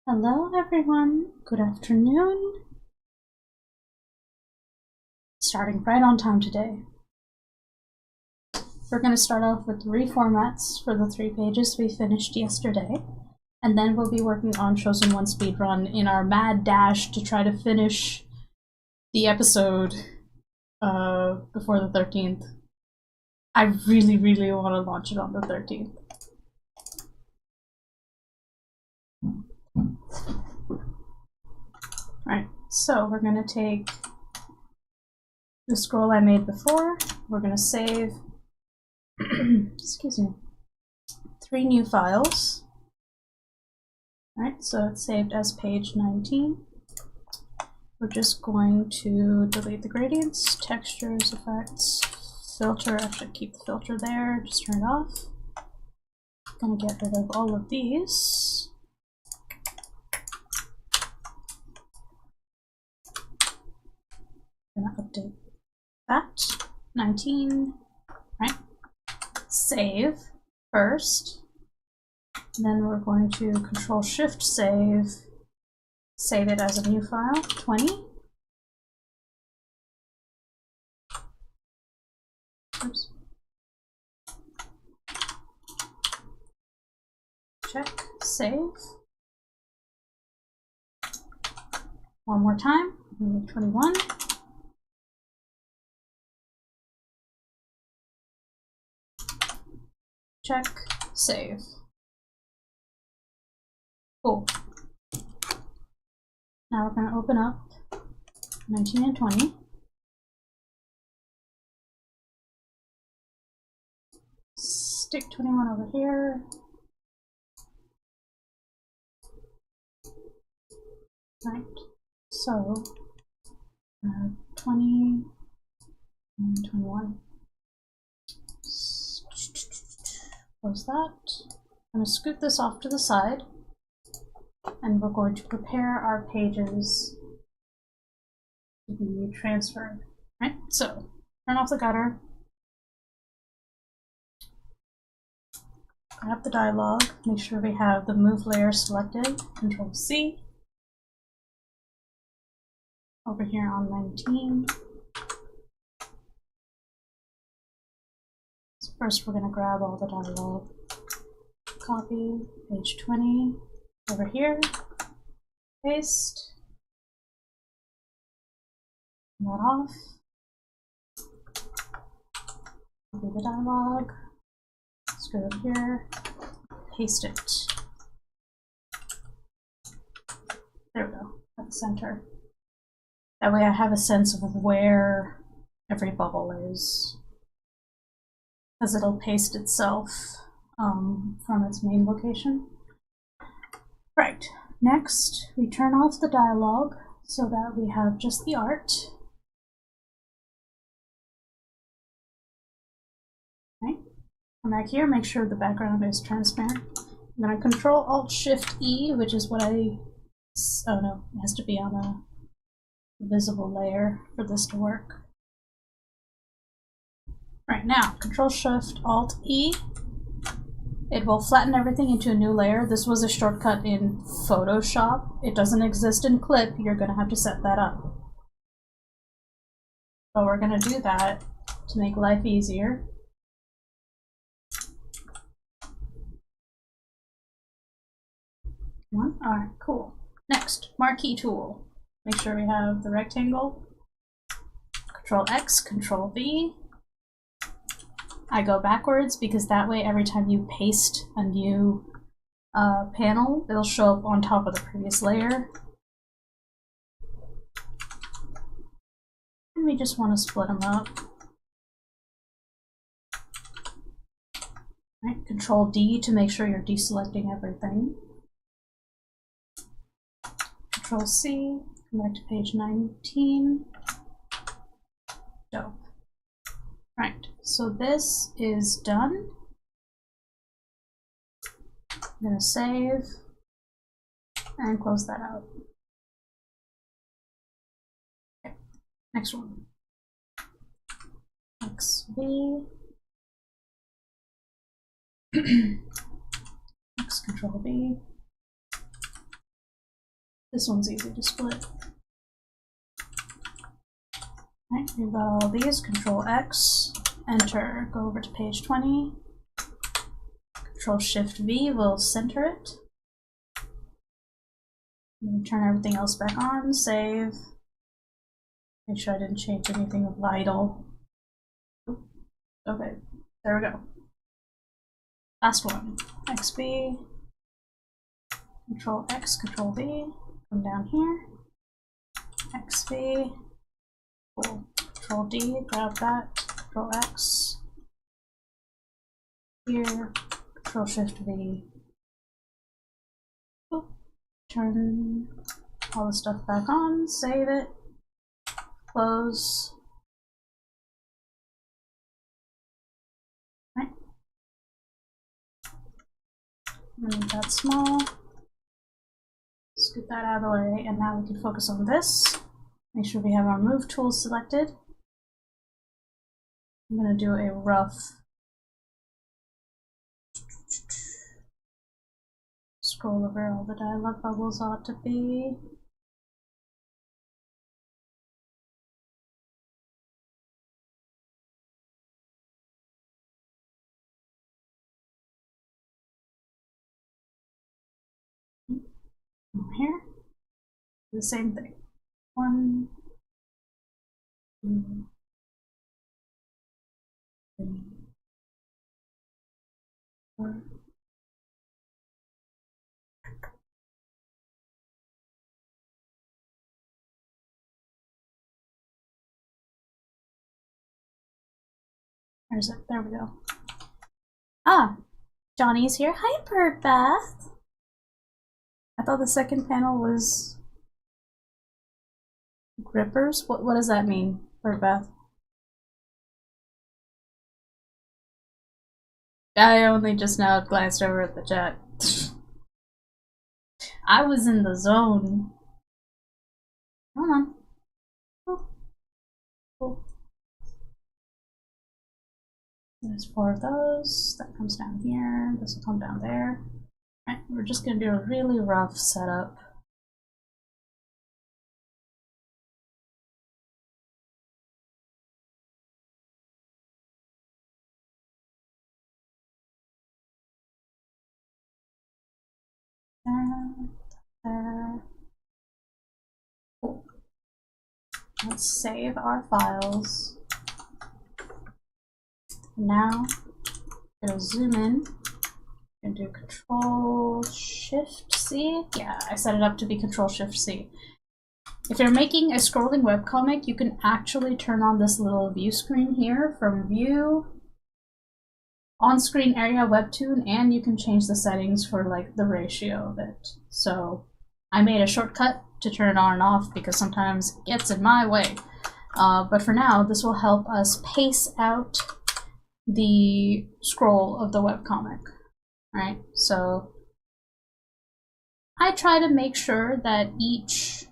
Hello everyone, good afternoon. Starting right on time today. We're going to start off with reformats for the 3 pages we finished yesterday, and then we'll be working on Chosen One Speedrun in our mad dash to try to finish the episode before the 13th. I really want to launch it on the 13th. Alright, so we're going to take the scroll I made before, we're going to save excuse me, 3 new files. Alright, so it's saved as page 19. We're just going to delete the gradients, textures, effects, filter. Actually, keep the filter there, just turn it off. Gonna get rid of all of these. Gonna update that. 19. Right. Save first. Then we're going to Control-Shift save. Save it as a new file. 20. Oops. Check. Save. One more time. Make 21. Check. Save. Cool. Now we're going to open up 19 and 20. Stick 21 over here. Right. So 20 and 21. Close that. I'm going to scoot this off to the side, and we're going to prepare our pages to be transferred. Right? So turn off the gutter, grab the dialog, make sure we have the move layer selected, Control-C. Over here on 19. So first we're going to grab all the dialog. Copy, page 20, over here, paste, turn that off, copy the dialog, let's go over here, paste it. There we go, at the center. That way I have a sense of where every bubble is, because it'll paste itself from its main location. Right, next we turn off the dialogue so that we have just the art. Right, come back here, make sure the background is transparent. I'm going to Control-Alt-Shift-E, which is what oh no, it has to be on a visible layer for this to work. Right, now Control-Shift-Alt-E. It will flatten everything into a new layer. This was a shortcut in Photoshop. It doesn't exist in Clip. You're going to have to set that up. But we're going to do that to make life easier. Alright, cool. Next, Marquee tool. Make sure we have the rectangle. Control-X, Control-V. I go backwards because that way every time you paste a new panel, it'll show up on top of the previous layer. And we just want to split them up. Right, Control-D to make sure you're deselecting everything. Control-C, come back to page 19. Dope. Right, so this is done. I'm going to save and close that out. Okay, next one. XV. X Control V. This one's easy to split. Right, we've got all these. Control X, enter, go over to page 20. Control Shift V will center it. And turn everything else back on, save. Make sure I didn't change anything vital. Okay, there we go. Last one. XB, Control X, Control V, come down here. XB, cool. Control D, grab that, Control X. Here, Control Shift V. Boop. Turn all the stuff back on, save it, close. Right. Make that small. Scoot that out of the way, and now we can focus on this. Make sure we have our move tool selected. I'm going to do a rough scroll over all the dialog bubbles ought to be. Here, the same thing. 1, 2, 3, 4. Where's it? There we go. Ah, Johnny's here. Hi, Birdbath. I thought the second panel was grippers. What does that mean, Birdbath? I only just now glanced over at the chat. I was in the zone. Come on. Oh. Cool. There's 4 of those. That comes down here. This will come down there. Right, we're just going to do a really rough setup. There. Cool. Let's save our files. Now, I'm going to zoom in. I'm going to do Control Shift C. Yeah, I set it up to be Control Shift C. If you're making a scrolling webcomic, you can actually turn on this little view screen here from View, On-Screen Area, Webtoon, and you can change the settings for like the ratio of it. So I made a shortcut to turn it on and off because sometimes it gets in my way. But for now, this will help us pace out the scroll of the webcomic. Right? So I try to make sure that each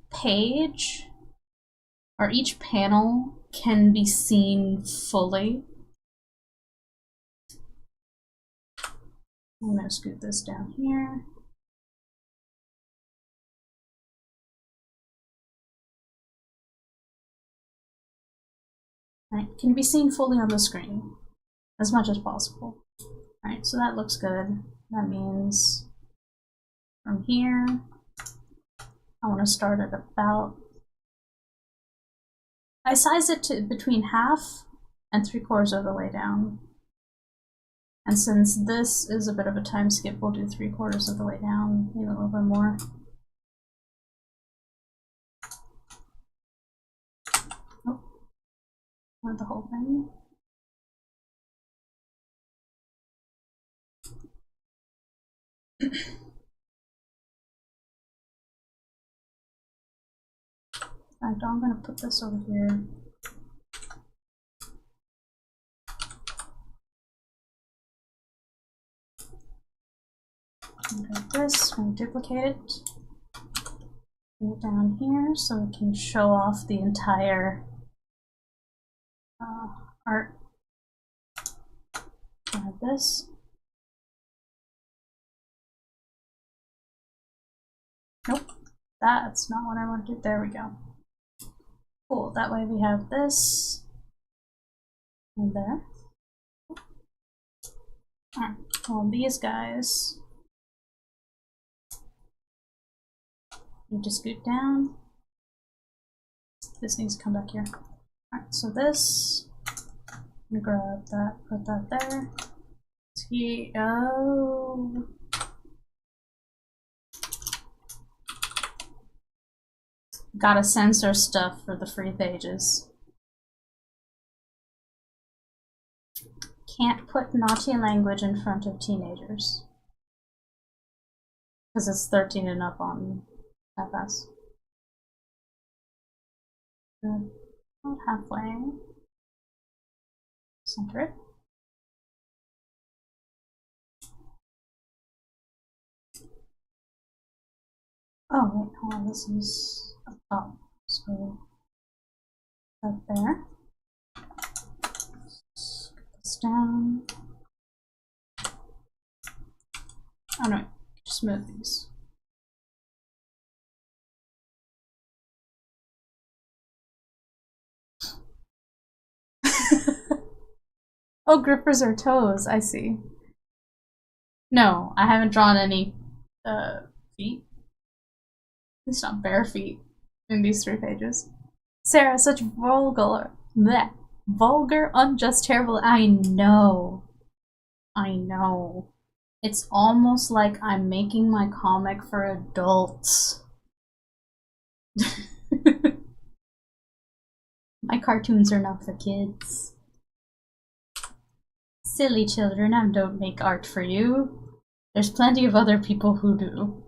page or each panel can be seen fully. I'm going to scoot this down here. Right, can be seen fully on the screen as much as possible. Right, so that looks good. That means from here, I want to start at about, I size it to between half and 3/4 of the way down. And since this is a bit of a time skip, we'll do 3/4 of the way down, maybe a little bit more. Oh, not the whole thing. I'm going to put this over here. Like this, I'm going to duplicate it. Put it down here so we can show off the entire art. Like this. Nope, That's not what I want to do. There we go. Cool, that way we have this and there. Alright, well, these guys need to scoot down. This needs to come back here. Alright, so this, I'm gonna grab that, put that there. Oh. Gotta censor stuff for the free pages. Can't put naughty language in front of teenagers. Because it's 13 and up on FS. About halfway. Center it. Oh, wait, hold on, this is up top. So, up there. Scoot this down. Oh no, just move these. Oh, grippers are toes, I see. No, I haven't drawn any feet. It's not bare feet in these 3 pages. Sera, such vulgar, bleh, vulgar, unjust, terrible. I know. I know. It's almost like I'm making my comic for adults. My cartoons are not for kids. Silly children, I don't make art for you. There's plenty of other people who do.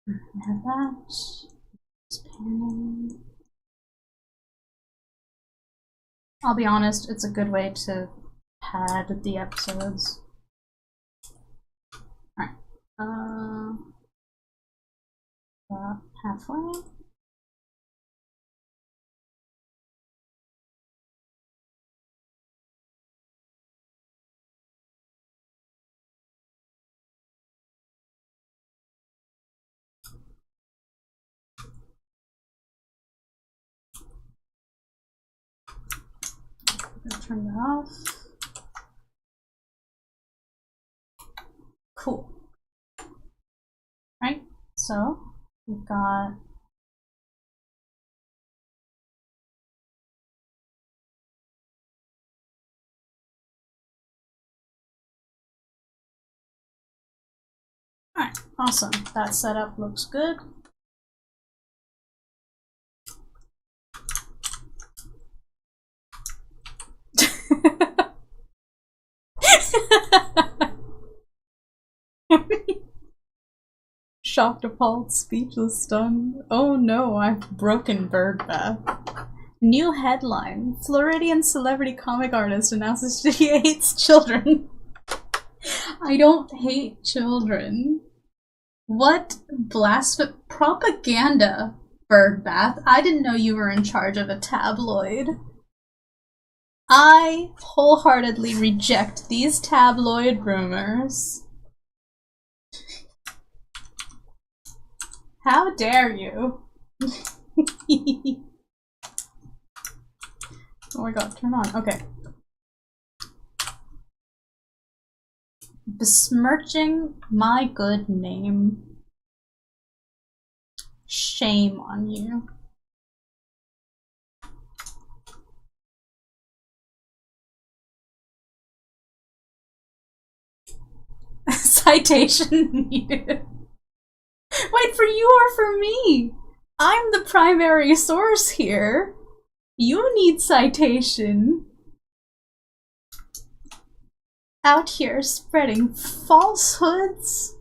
I have that. Just panning. I'll be honest, it's a good way to pad the episodes. Alright. About halfway. I'm gonna turn that off. Cool. Right, so we've got alright, awesome. That setup looks good. Shocked, appalled, speechless, stunned. Oh no, I've broken bird bath. New headline. Floridian celebrity comic artist announces she hates children. I don't hate children. What blasphemy propaganda, Birdbath. I didn't know you were in charge of a tabloid. I wholeheartedly reject these tabloid rumors. How dare you? Oh my god, turn on. Okay. Besmirching my good name. Shame on you. Citation needed. Wait, for you or for me? I'm the primary source here. You need citation. Out here spreading falsehoods.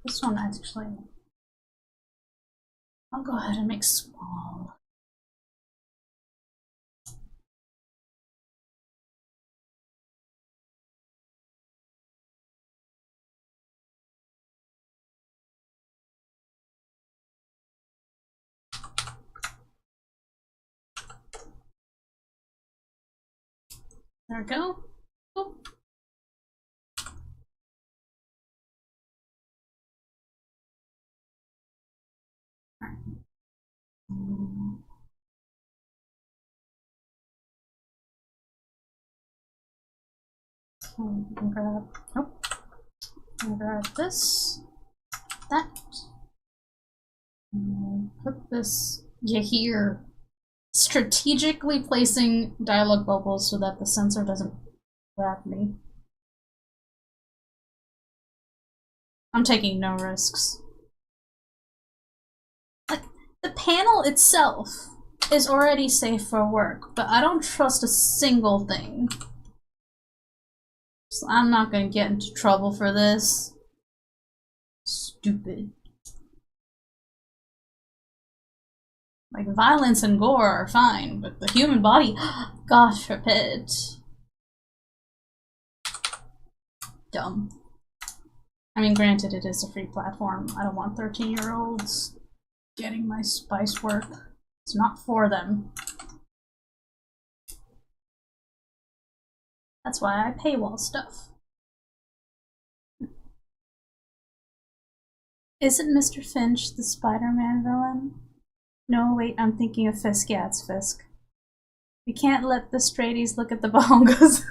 This one actually, I'll go ahead and make small. There we go. Oh. I'm gonna grab this, that, and put this here. Strategically placing dialogue bubbles so that the sensor doesn't grab me. I'm taking no risks. Like, the panel itself is already safe for work, but I don't trust a single thing. So I'm not gonna get into trouble for this. Stupid. Like, violence and gore are fine, but the human body, God forbid. Dumb. I mean, granted, it is a free platform. I don't want 13-year-olds getting my spice work. It's not for them. That's why I paywall stuff. Isn't Mr. Finch the Spider-Man villain? No, wait, I'm thinking of Fisk. Yeah, it's Fisk. We can't let the straighties look at the bongos.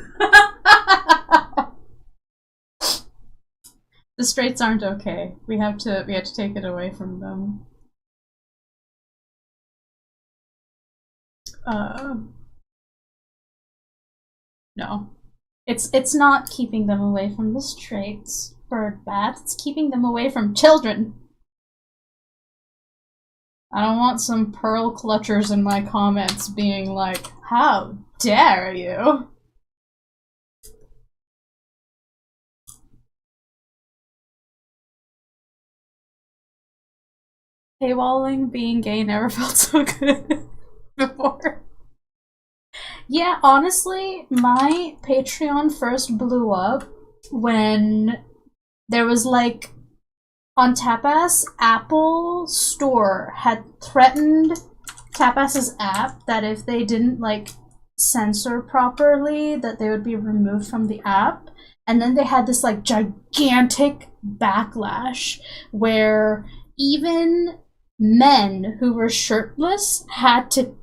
The straights aren't okay. We have to take it away from them. No. It's not keeping them away from the straights, bird bat. It's keeping them away from children. I don't want some pearl clutchers in my comments being like, how dare you? Paywalling being gay never felt so good before. Yeah, honestly, my Patreon first blew up when there was like, on Tapas, Apple Store had threatened Tapas's app that if they didn't like censor properly, that they would be removed from the app. And then they had this like gigantic backlash where even men who were shirtless had to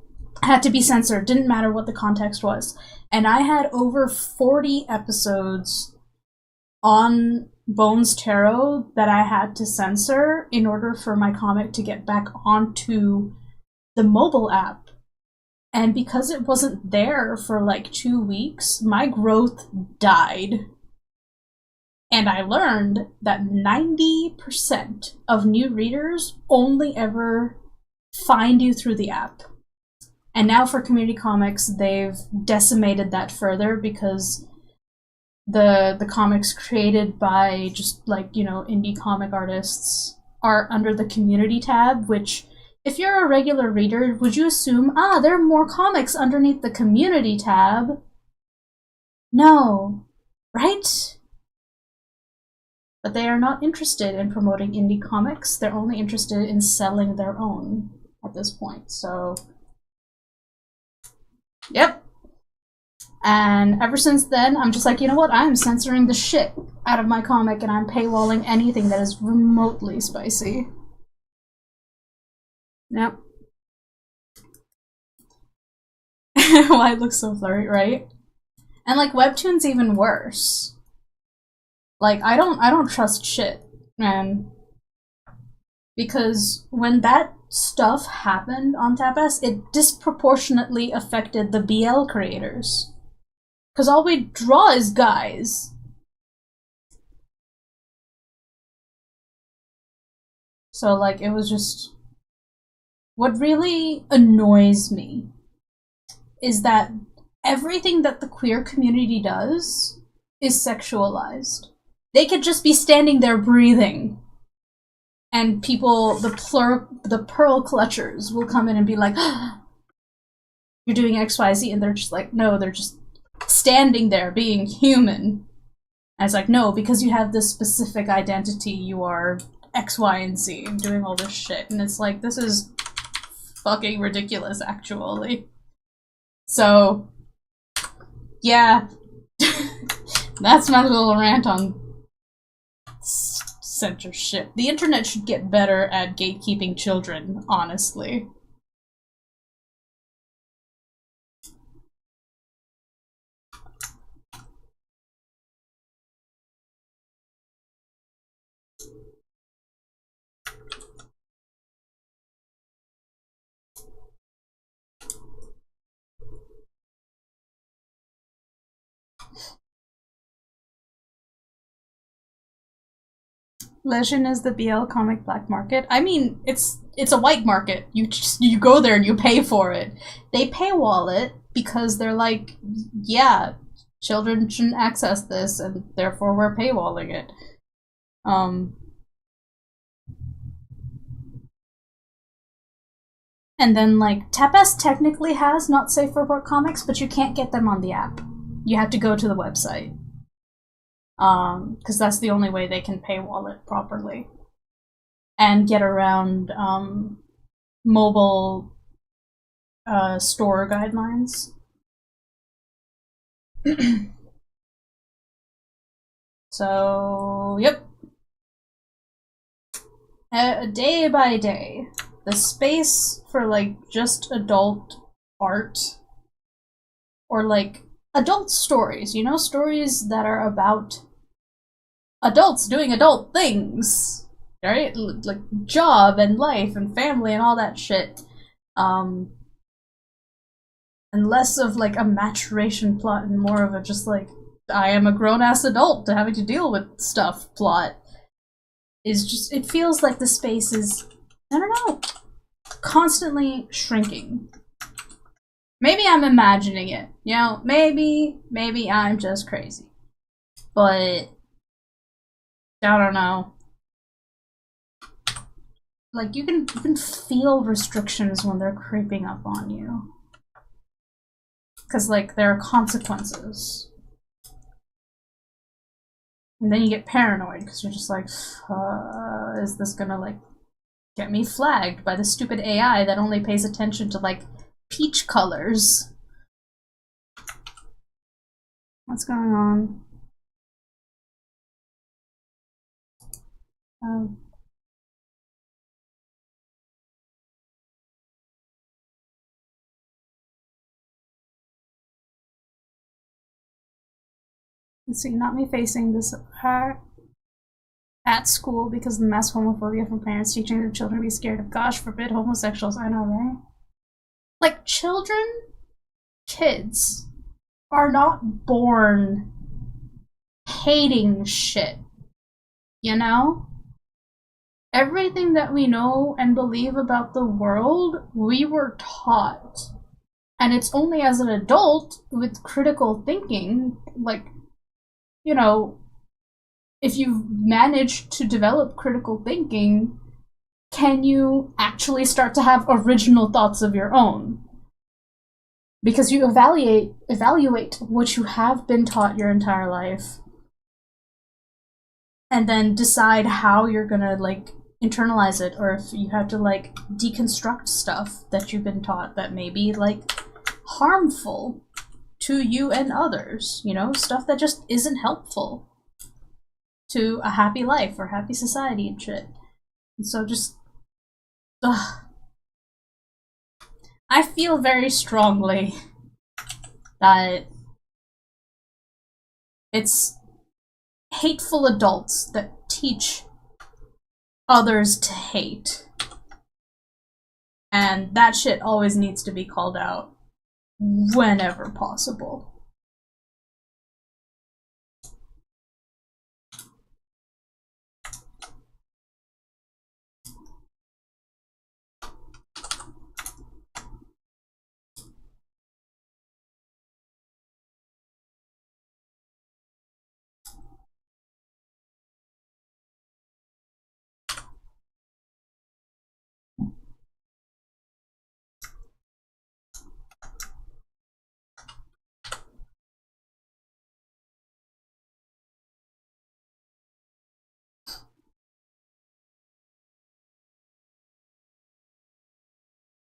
be censored. Didn't matter what the context was. And I had over 40 episodes on Bones Tarot that I had to censor in order for my comic to get back onto the mobile app. And because it wasn't there for like 2 weeks, my growth died. And I learned that 90% of new readers only ever find you through the app. And now for community comics, they've decimated that further because the comics created by just like, you know, indie comic artists are under the community tab, which if you're a regular reader, would you assume, there are more comics underneath the community tab? No, right? But they are not interested in promoting indie comics. They're only interested in selling their own at this point. So, yep. And ever since then, I'm just like, you know what? I'm censoring the shit out of my comic and I'm paywalling anything that is remotely spicy. Yep. Why it looks so blurry, right? And like Webtoon's even worse. Like I don't trust shit, man. Because when that stuff happened on Tapas, it disproportionately affected the BL creators. Because all we draw is guys. So, like, it was just... What really annoys me is that everything that the queer community does is sexualized. They could just be standing there breathing, and people, the pearl clutchers, will come in and be like, oh, you're doing XYZ, and they're just like, no, they're just standing there being human. And it's like, no, because you have this specific identity, you are X, Y, and Z, and doing all this shit. And it's like, this is fucking ridiculous, actually. So, yeah. That's my little rant on censorship. The internet should get better at gatekeeping children, honestly. Legend is the BL comic black market. I mean, it's a white market. You go there and you pay for it. They paywall it because they're like, yeah, children shouldn't access this, and therefore we're paywalling it. And then like Tapas technically has not safe for work comics, but you can't get them on the app. You have to go to the website. Because that's the only way they can paywall it properly. And get around mobile store guidelines. So, yep. Day by day, the space for like just adult art, or like adult stories, you know, stories that are about adults doing adult things, right? Like job and life and family and all that shit. And less of like a maturation plot and more of a just like, I am a grown-ass adult having to deal with stuff plot. Is just, it feels like the space is, I don't know, constantly shrinking. Maybe I'm imagining it, you know, maybe I'm just crazy. But, I don't know. Like, you can feel restrictions when they're creeping up on you. Because, like, there are consequences. And then you get paranoid, because you're just like, is this gonna, like, get me flagged by the stupid AI that only pays attention to, like, peach colors? What's going on? Let's see, not me facing this at school because of the mass homophobia from parents teaching their children to be scared of, gosh forbid, homosexuals. I know, right? Like, kids are not born hating shit, you know? Everything that we know and believe about the world, we were taught. And it's only as an adult with critical thinking, like, you know, if you've managed to develop critical thinking, can you actually start to have original thoughts of your own? Because you evaluate what you have been taught your entire life, and then decide how you're gonna, like, internalize it, or if you have to, like, deconstruct stuff that you've been taught that may be, like, harmful to you and others, you know, stuff that just isn't helpful to a happy life or happy society and shit. And so just, ugh. I feel very strongly that it's hateful adults that teach others to hate. And that shit always needs to be called out whenever possible.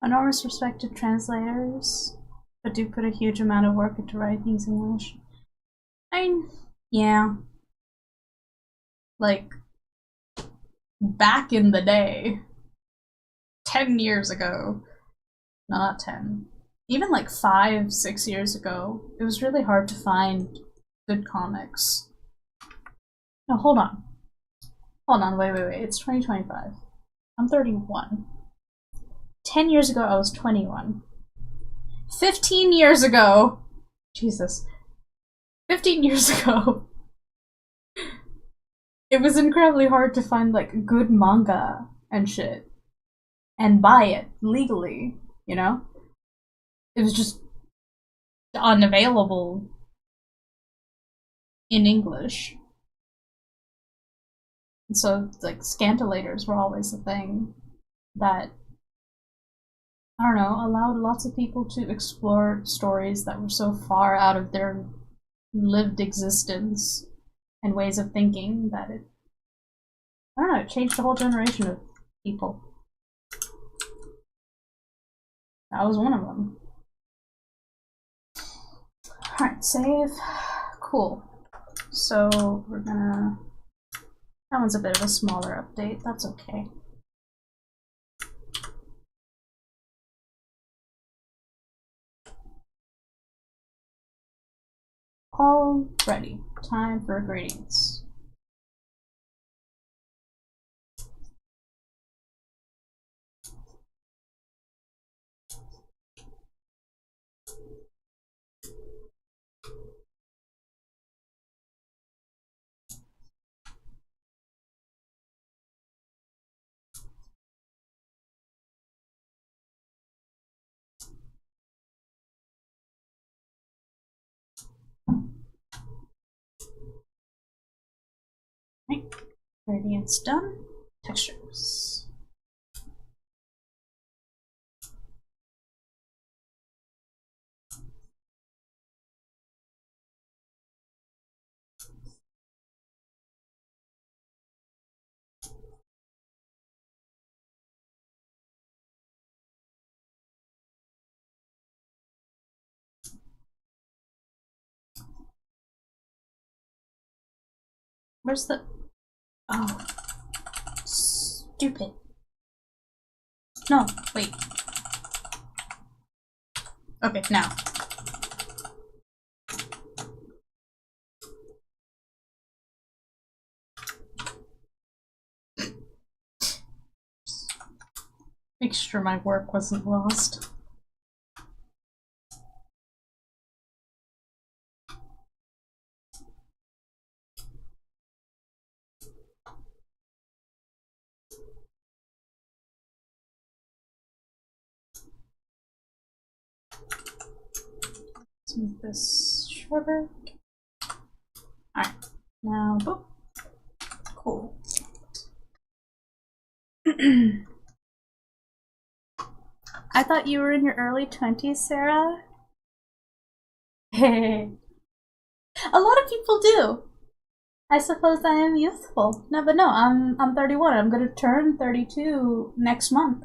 Enormous respect to translators, but do put a huge amount of work into writing things in English. I mean, yeah. Like, back in the day, 10 years ago, no, not 10, even like 5, 6 years ago, it was really hard to find good comics. No, hold on. Hold on, wait, it's 2025. I'm 31. 10 years ago, I was 21. 15 years ago, Jesus. 15 years ago, it was incredibly hard to find, like, good manga and shit. And buy it legally, you know? It was just unavailable in English. And so, like, scantilators were always a thing that, I don't know, allowed lots of people to explore stories that were so far out of their lived existence and ways of thinking that it, I don't know, it changed a whole generation of people. That was one of them. Alright, save. Cool. So we're gonna... That one's a bit of a smaller update, that's okay. Alrighty, time for gradients. Right, gradients done. Textures. Where's the... Oh. Stupid. No, wait. Okay, now. Make sure my work wasn't lost. Let's make this shorter. Alright, now, boop. Cool. I thought you were in your early 20s, Sarah. Hey. A lot of people do. I suppose I am youthful. No, but no, I'm 31. I'm gonna turn 32 next month.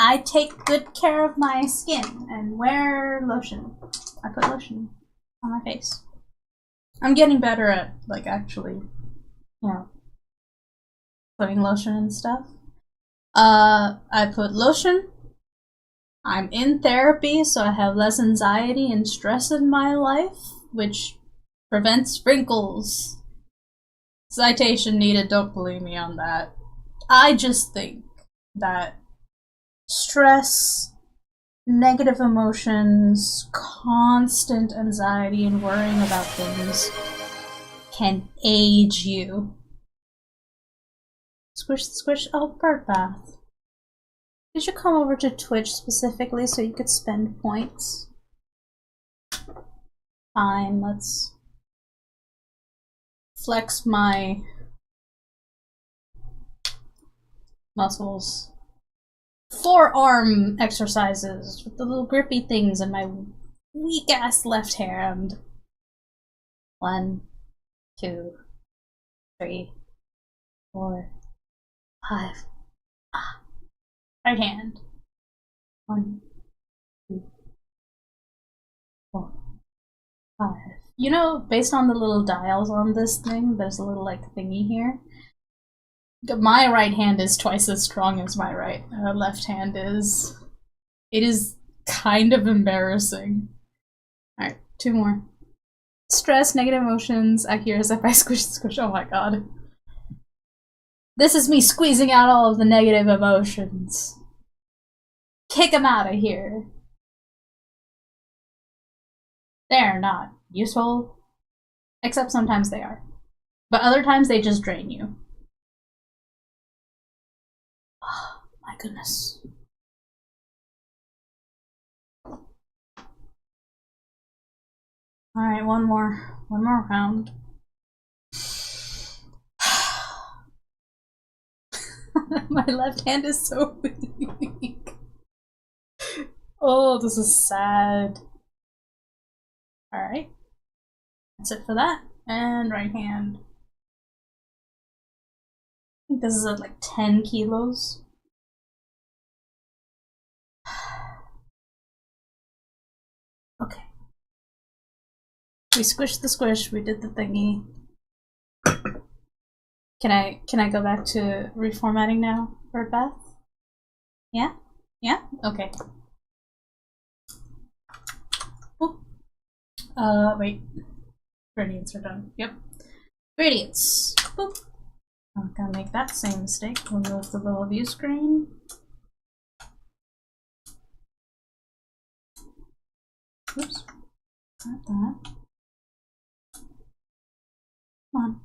I take good care of my skin and wear lotion. I put lotion on my face. I'm getting better at, like, actually, you know, putting lotion and stuff. I put lotion. I'm in therapy, so I have less anxiety and stress in my life, which prevents wrinkles. Citation needed, don't believe me on that. I just think that stress, negative emotions, constant anxiety, and worrying about things can age you. Squish, squish, oh, bird bath. Did you come over to Twitch specifically so you could spend points? Fine, let's flex my muscles. Forearm exercises with the little grippy things in my weak ass left hand. 1, 2, 3, 4, 5. Right hand. 1, 2, 4, 5. You know, based on the little dials on this thing, there's a little like thingy here. My right hand is twice as strong as my left hand is. It is kind of embarrassing. Alright, 2 more. Stress, negative emotions, I hear as if I squish, squish. Oh my god. This is me squeezing out all of the negative emotions. Kick them out of here. They're not useful. Except sometimes they are. But other times they just drain you. Oh my goodness. Alright, one more round. My left hand is so weak. Oh, this is sad. Alright. That's it for that. And right hand. I think this is at like 10 kilos. Okay. We squished the squish, we did the thingy. Can I go back to reformatting now, Bird Bath? Yeah? Yeah? Okay. Oop. Wait. Gradients are done. Yep. Gradients. Boop. I'm gonna make that same mistake. Remove the little view screen. Oops. Not that. Come on.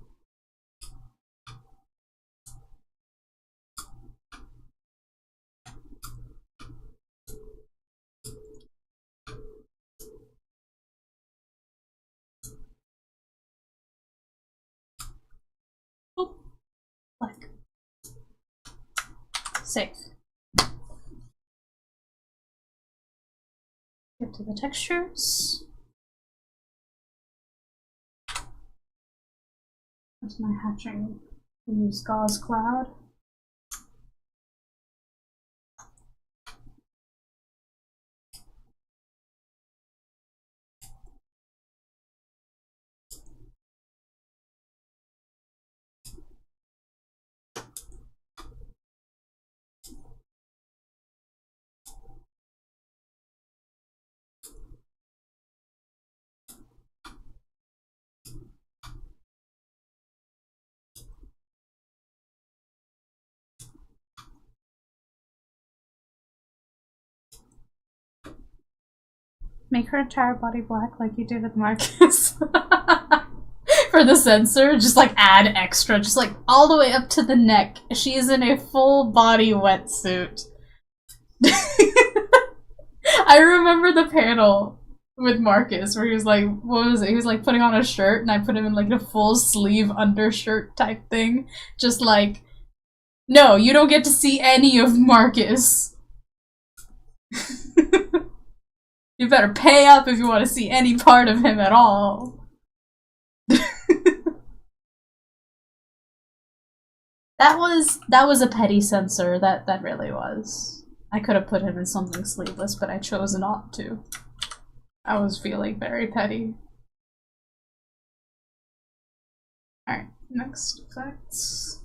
Oop. Black. Save. Get to the textures. Where's my hatching? Use gauze cloud. Make her entire body black like you did with Marcus. For the sensor, just like add extra, just like all the way up to the neck. She is in a full body wetsuit. I remember the panel with Marcus where he was like, what was it? He was like putting on a shirt and I put him in like a full sleeve undershirt type thing. Just like, no, you don't get to see any of Marcus. You better pay up if you want to see any part of him at all. That was a petty censor, that really was. I could have put him in something sleeveless, but I chose not to. I was feeling very petty. Alright, next effects.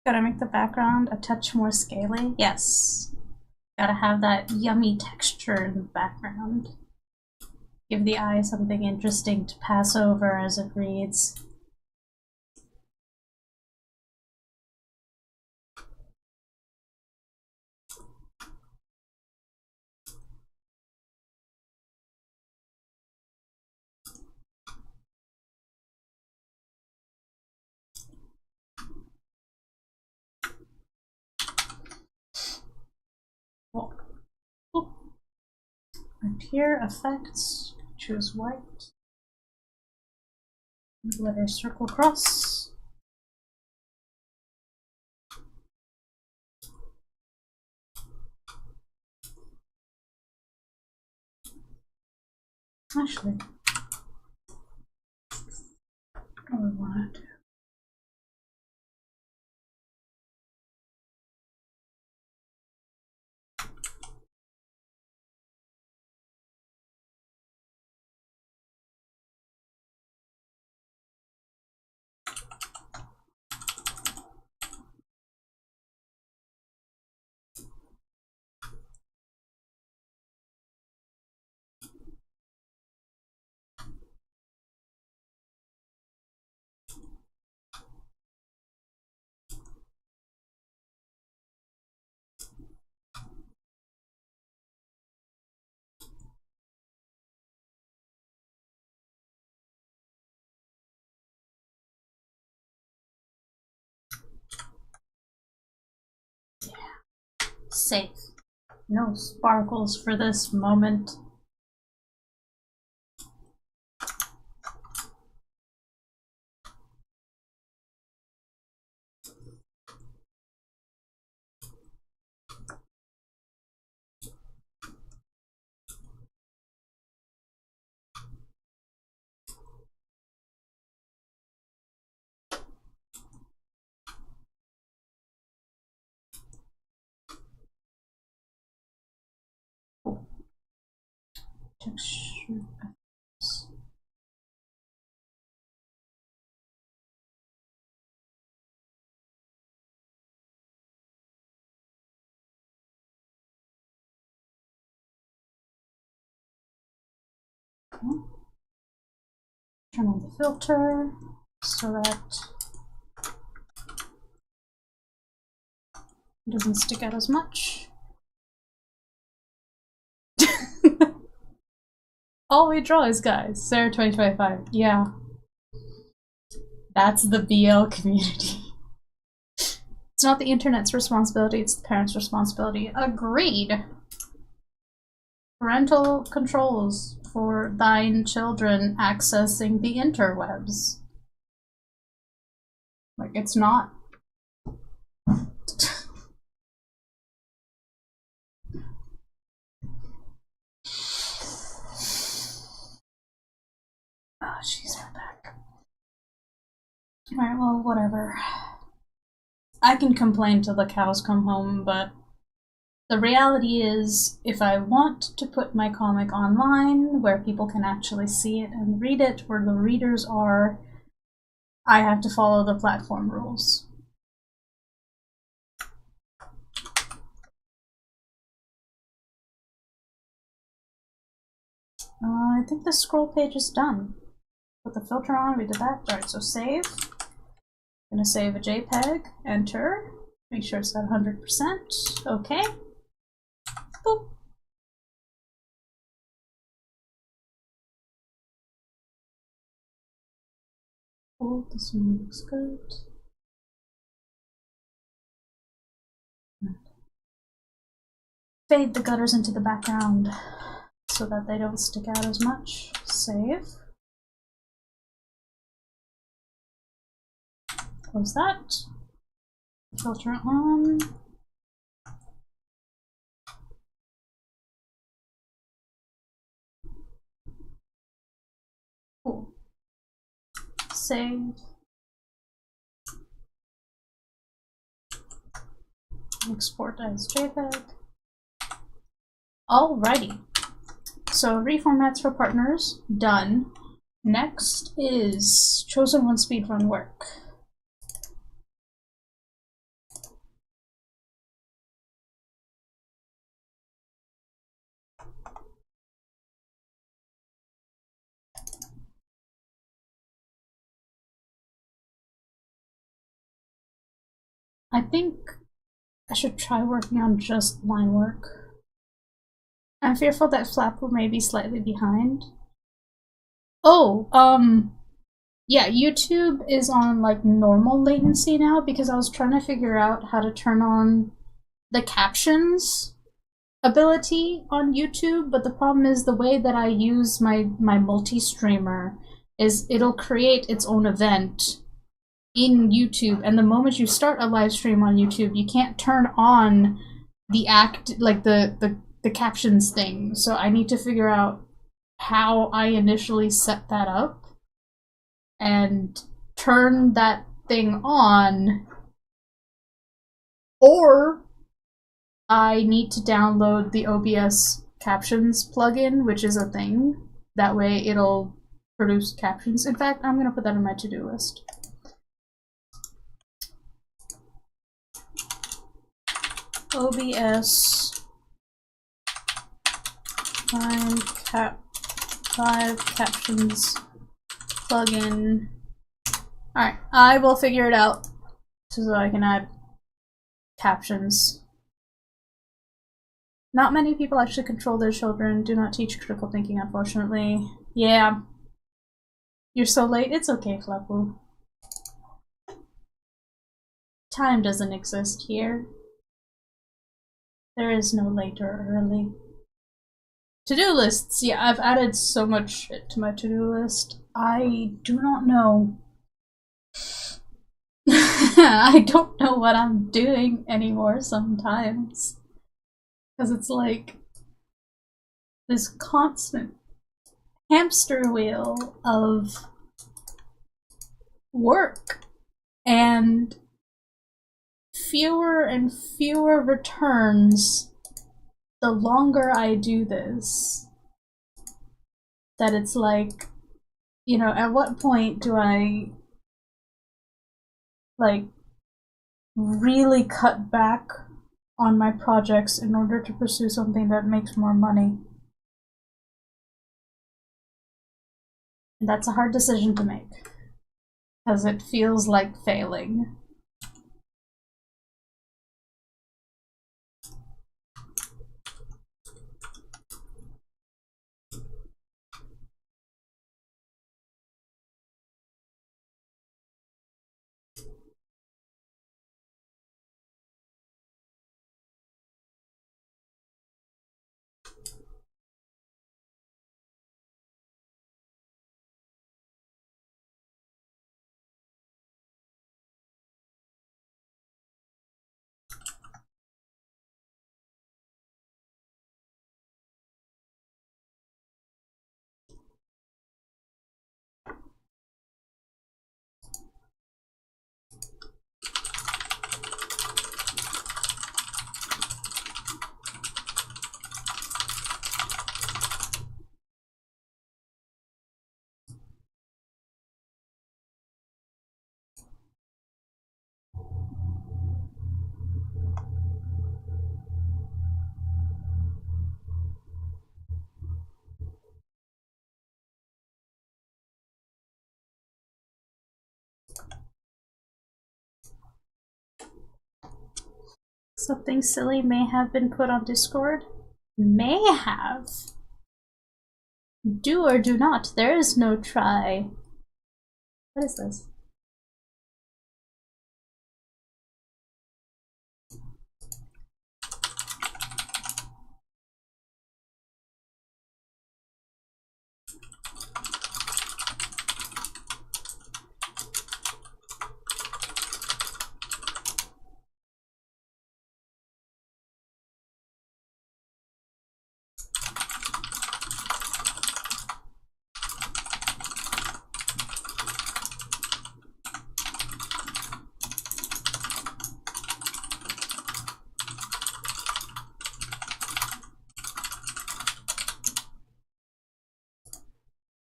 Gotta make the background a touch more scaly. Yes. Gotta have that yummy texture in the background. Give the eye something interesting to pass over as it reads. Appear effects, choose white, letter circle cross. Actually, what do I want to do? Safe. No sparkles for this moment. Texture effects. Okay. Turn on the filter so that it doesn't stick out as much. All we draw is guys. Sera 2025. Yeah. That's the BL community. It's not the internet's responsibility, it's the parents' responsibility. Agreed. Parental controls for thine children accessing the interwebs. Like, it's not. Oh, jeez, my back. Alright, well, whatever. I can complain till the cows come home, but the reality is, if I want to put my comic online, where people can actually see it and read it, where the readers are, I have to follow the platform rules. I think the scroll page is done. Put the filter on, we did that. Alright, so save. I'm gonna save a JPEG, enter. Make sure it's at 100%. Okay. Boop. Oh, this one looks good. Fade the gutters into the background so that they don't stick out as much. Save. Close that. Filter on. Cool. Save. Export as JPEG. Alrighty. So reformats for partners, done. Next is chosen one speedrun work. I think I should try working on just line work. I'm fearful that Flapple may be slightly behind. Oh, yeah, YouTube is on like normal latency now because I was trying to figure out how to turn on the captions ability on YouTube, but the problem is the way that I use my multi-streamer is it'll create its own event in YouTube, and the moment you start a live stream on YouTube, you can't turn on the the captions thing. So I need to figure out how I initially set that up and turn that thing on, or I need to download the OBS captions plugin, which is a thing. That way it'll produce captions. In fact, I'm gonna put that in my to-do list. OBS live captions plugin. Alright, I will figure it out so I can add captions. Not many people actually control their children, do not teach critical thinking, unfortunately. Yeah. You're so late, it's okay, Flapple. Time doesn't exist here. There is no late or early. To-do lists, yeah, I've added so much shit to my to-do list. I do not know. I don't know what I'm doing anymore sometimes. Because it's like this constant hamster wheel of work and fewer and fewer returns the longer I do this. That it's like, you know, at what point do I like really cut back on my projects in order to pursue something that makes more money? And that's a hard decision to make, because it feels like failing. Something silly may have been put on Discord. May have. Do or do not. There is no try. What is this?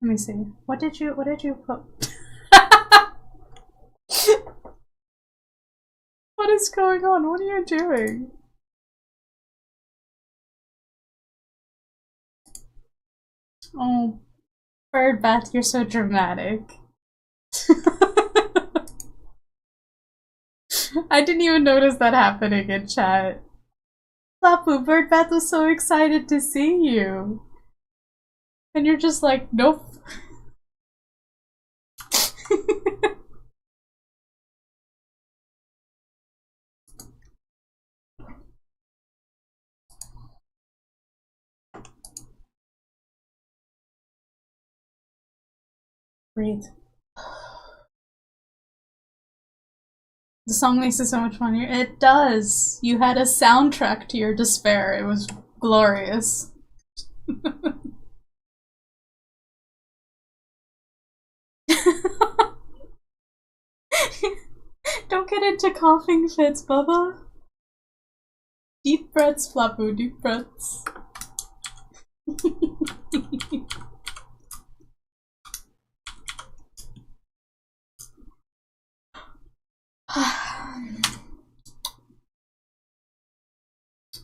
Let me see. What did you put? What is going on? What are you doing? Oh, Birdbath, you're so dramatic. I didn't even notice that happening in chat. Lapu, Birdbath was so excited to see you. And you're just like, nope. Breathe. The song makes it so much funnier. It does. You had a soundtrack to your despair. It was glorious. Don't get into coughing fits, Bubba. Deep breaths, Flapu, deep breaths.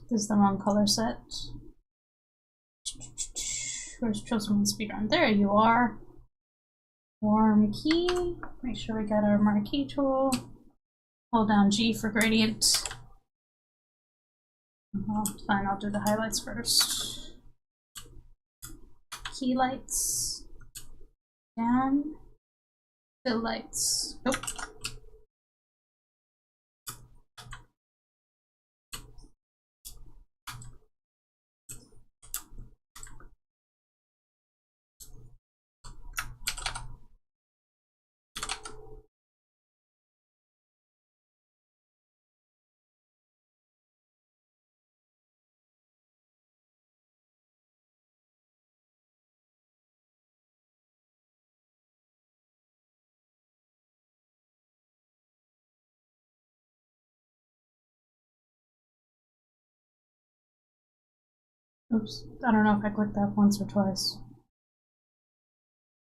This is the wrong color set. Where's Chosen One Speedrun? There you are. Warm key. Make sure we got our marquee tool. Hold down G for gradient. Fine, I'll do the highlights first. Key lights. Down. Fill lights. Nope. Oops, I don't know if I clicked that once or twice.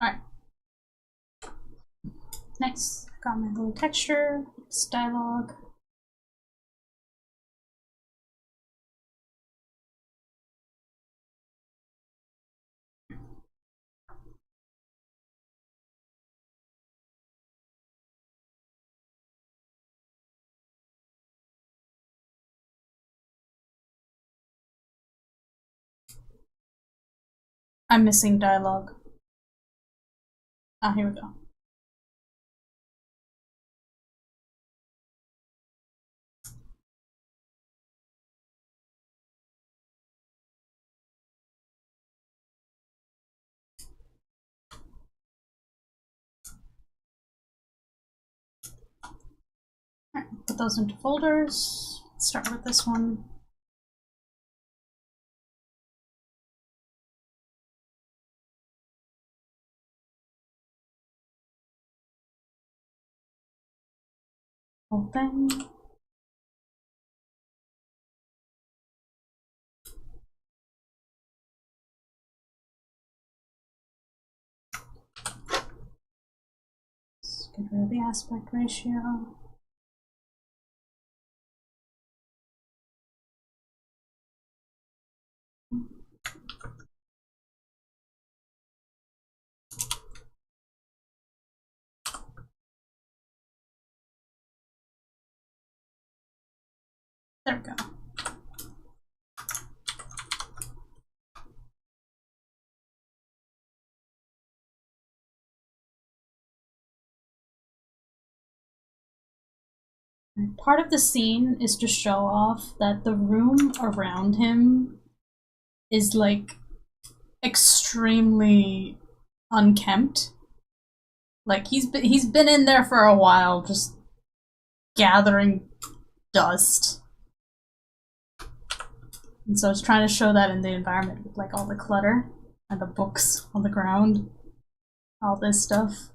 Alright. Nice. Got my little texture, it's dialogue. I'm missing dialogue. Ah, here we go. Alright, put those into folders. Let's start with this one. Open. Let's get rid of the aspect ratio. There we go. Part of the scene is to show off that the room around him is like extremely unkempt. Like he's been in there for a while, just gathering dust. And so it's trying to show that in the environment with like all the clutter and the books on the ground, all this stuff.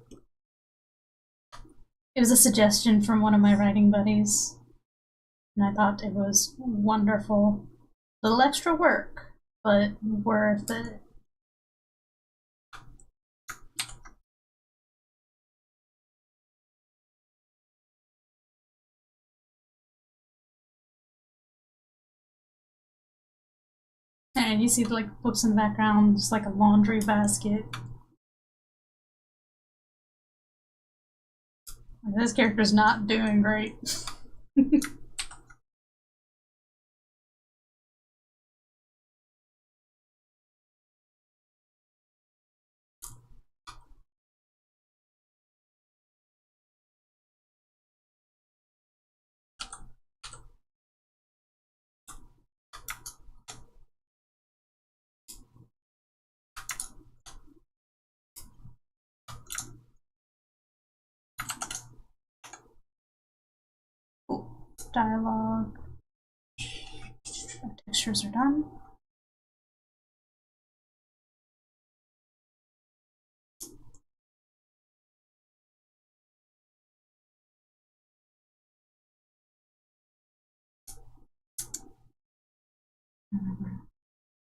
It was a suggestion from one of my writing buddies, and I thought it was wonderful. Little extra work, but worth it. And you see like books in the background, just like a laundry basket. This character's not doing great. Dialogue. Textures are done.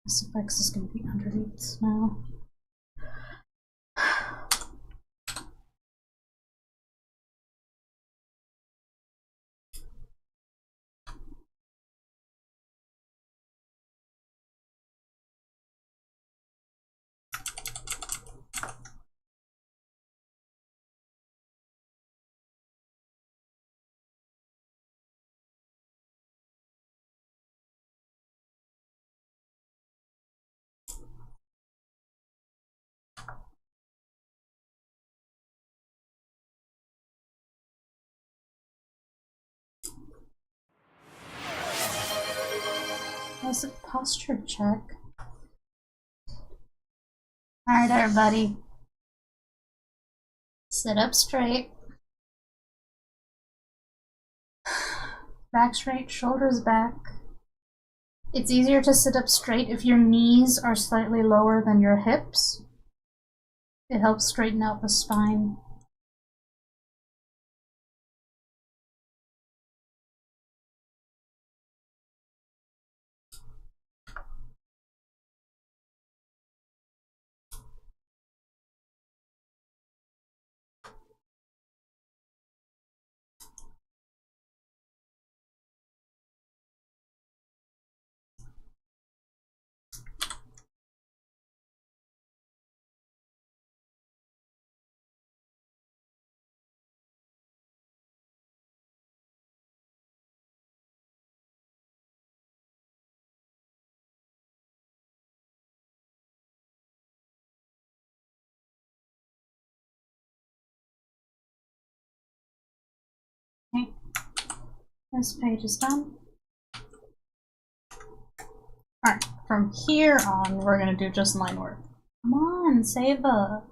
This effects is going to be underneath now. That's a posture check. Alright, everybody. Sit up straight. Back straight, shoulders back. It's easier to sit up straight if your knees are slightly lower than your hips. It helps straighten out the spine. Okay, this page is done. Alright, from here on, we're going to do just line work. Come on, save up.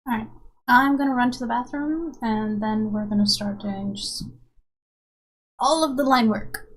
Alright, I'm gonna run to the bathroom and then we're gonna start doing just all of the line work.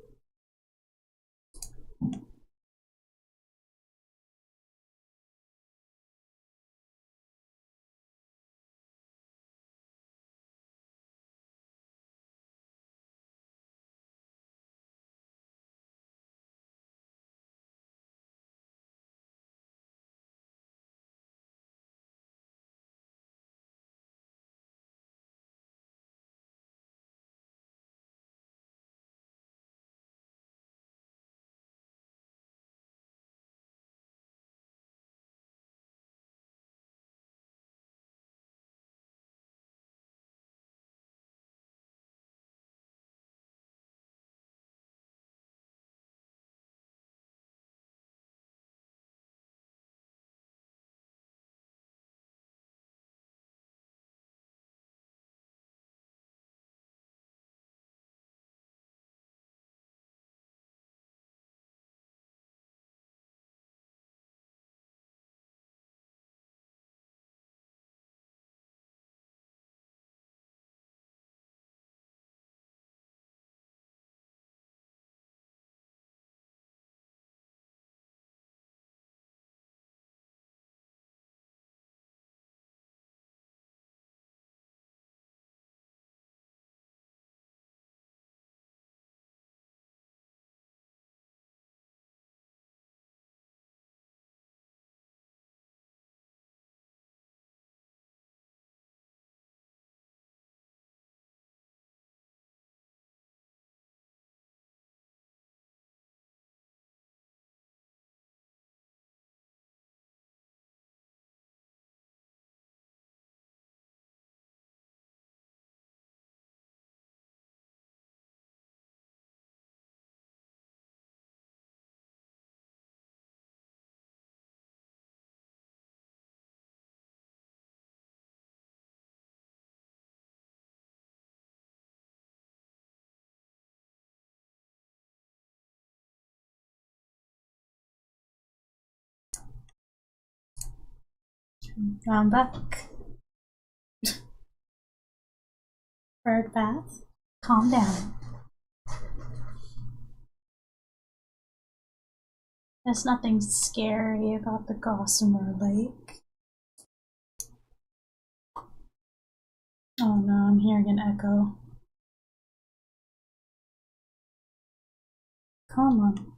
I'm back. Bird bath. Calm down. There's nothing scary about the Gossamer Lake. Oh no, I'm hearing an echo. Come on.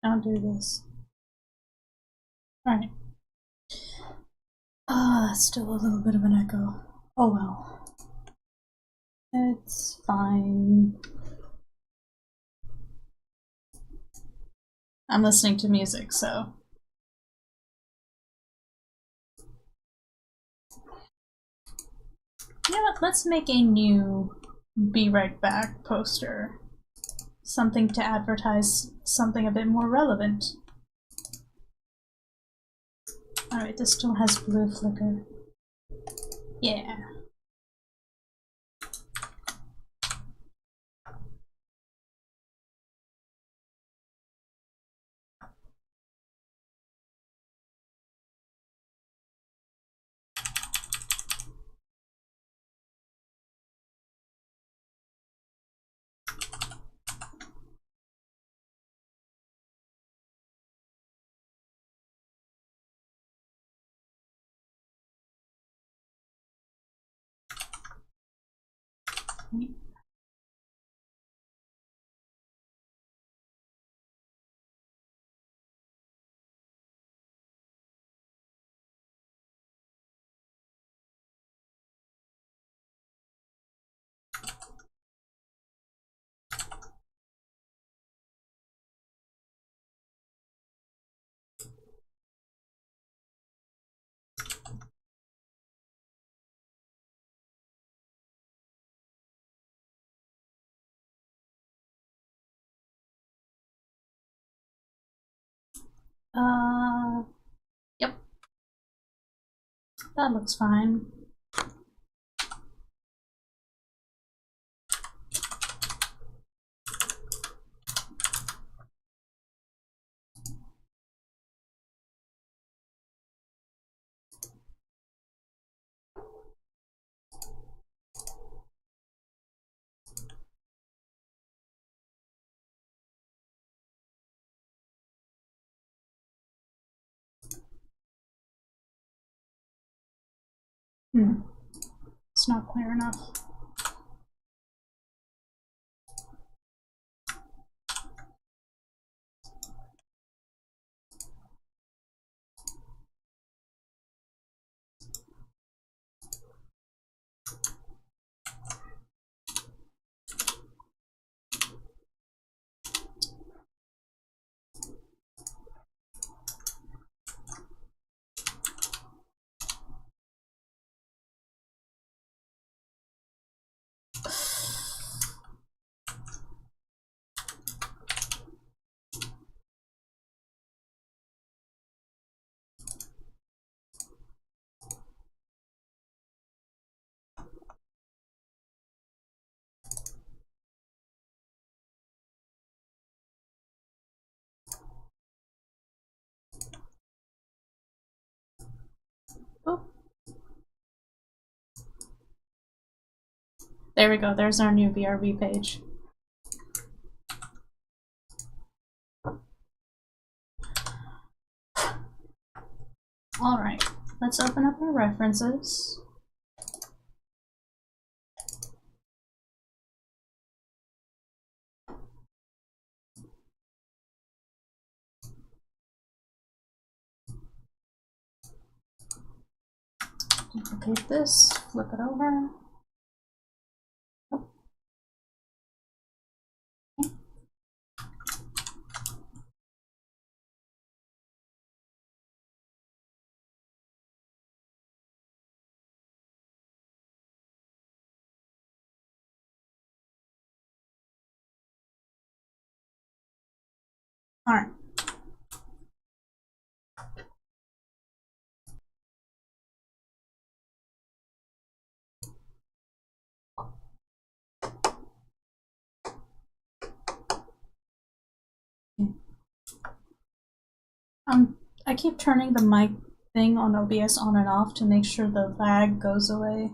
Don't do this. Alright. Still a little bit of an echo. Oh well. It's fine. I'm listening to music, so. You know what? Let's make a new Be Right Back poster. Something to advertise something a bit more relevant. Alright, this still has blue flicker. Yeah. Yep. That looks fine. It's not clear enough. Oh. There we go, there's our new BRB page. Alright, let's open up our references. Duplicate this, flip it over. Oh. Okay. Alright. I keep turning the mic thing on OBS on and off to make sure the lag goes away.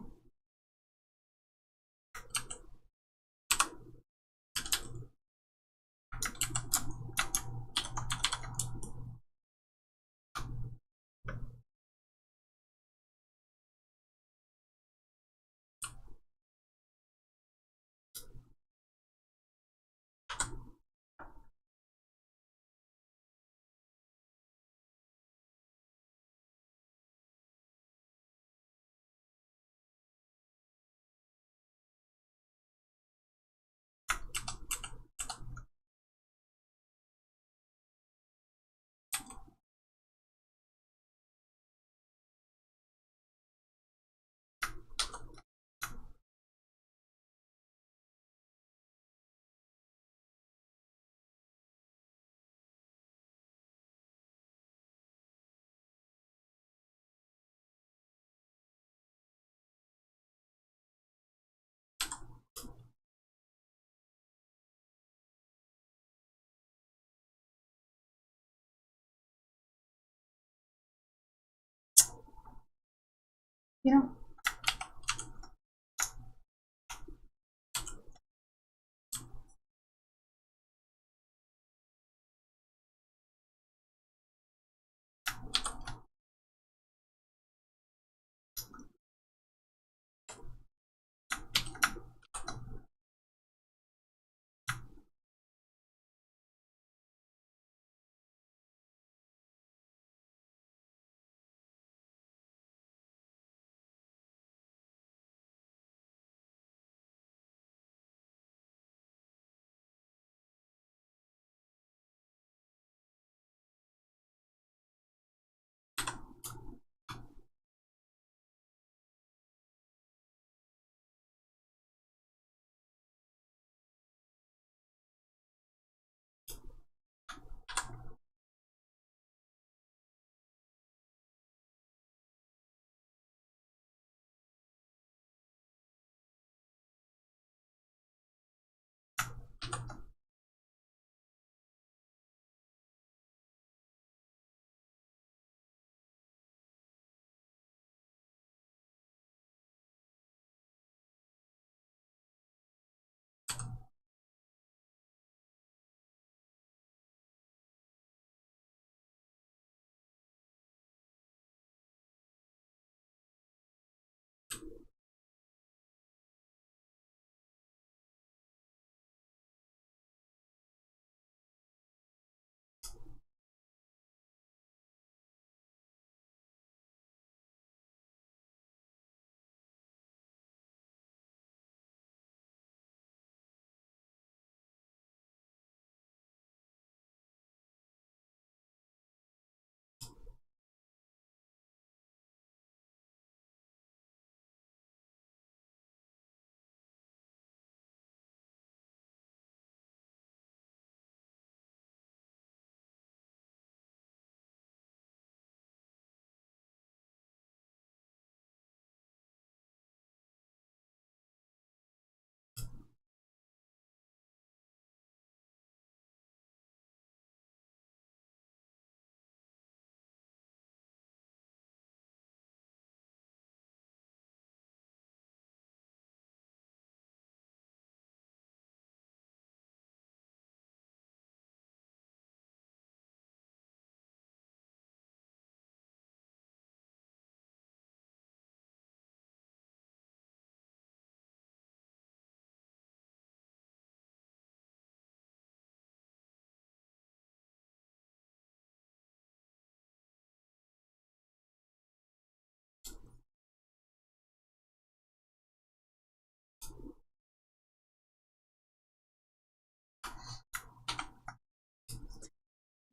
You know,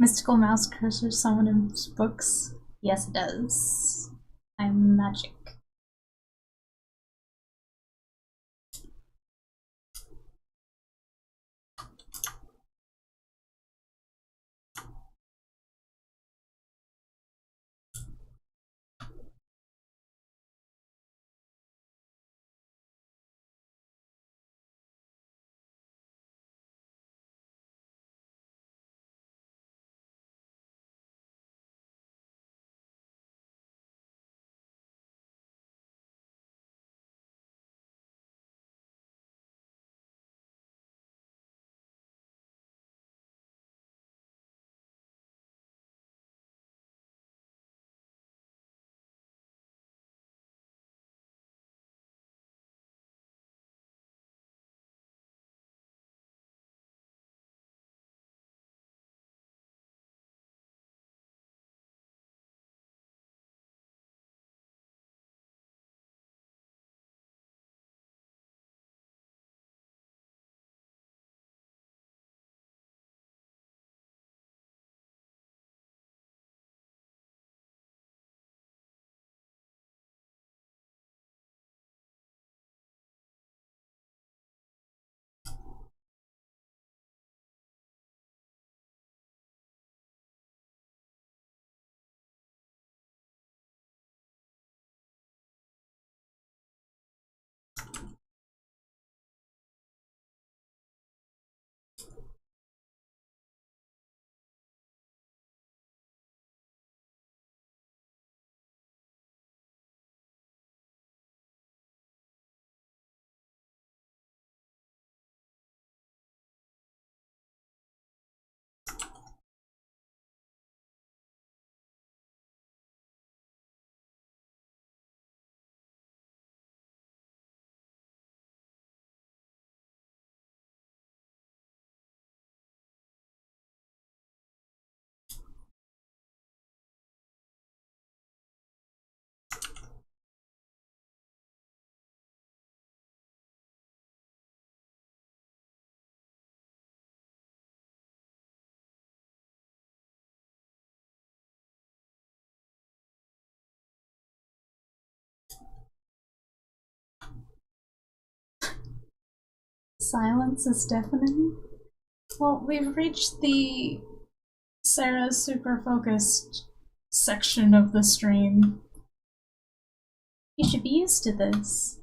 mystical mouse cursor summon in books. Yes, it does. I'm magic. Silence is deafening. Well, we've reached the Sera's super focused section of the stream. You should be used to this.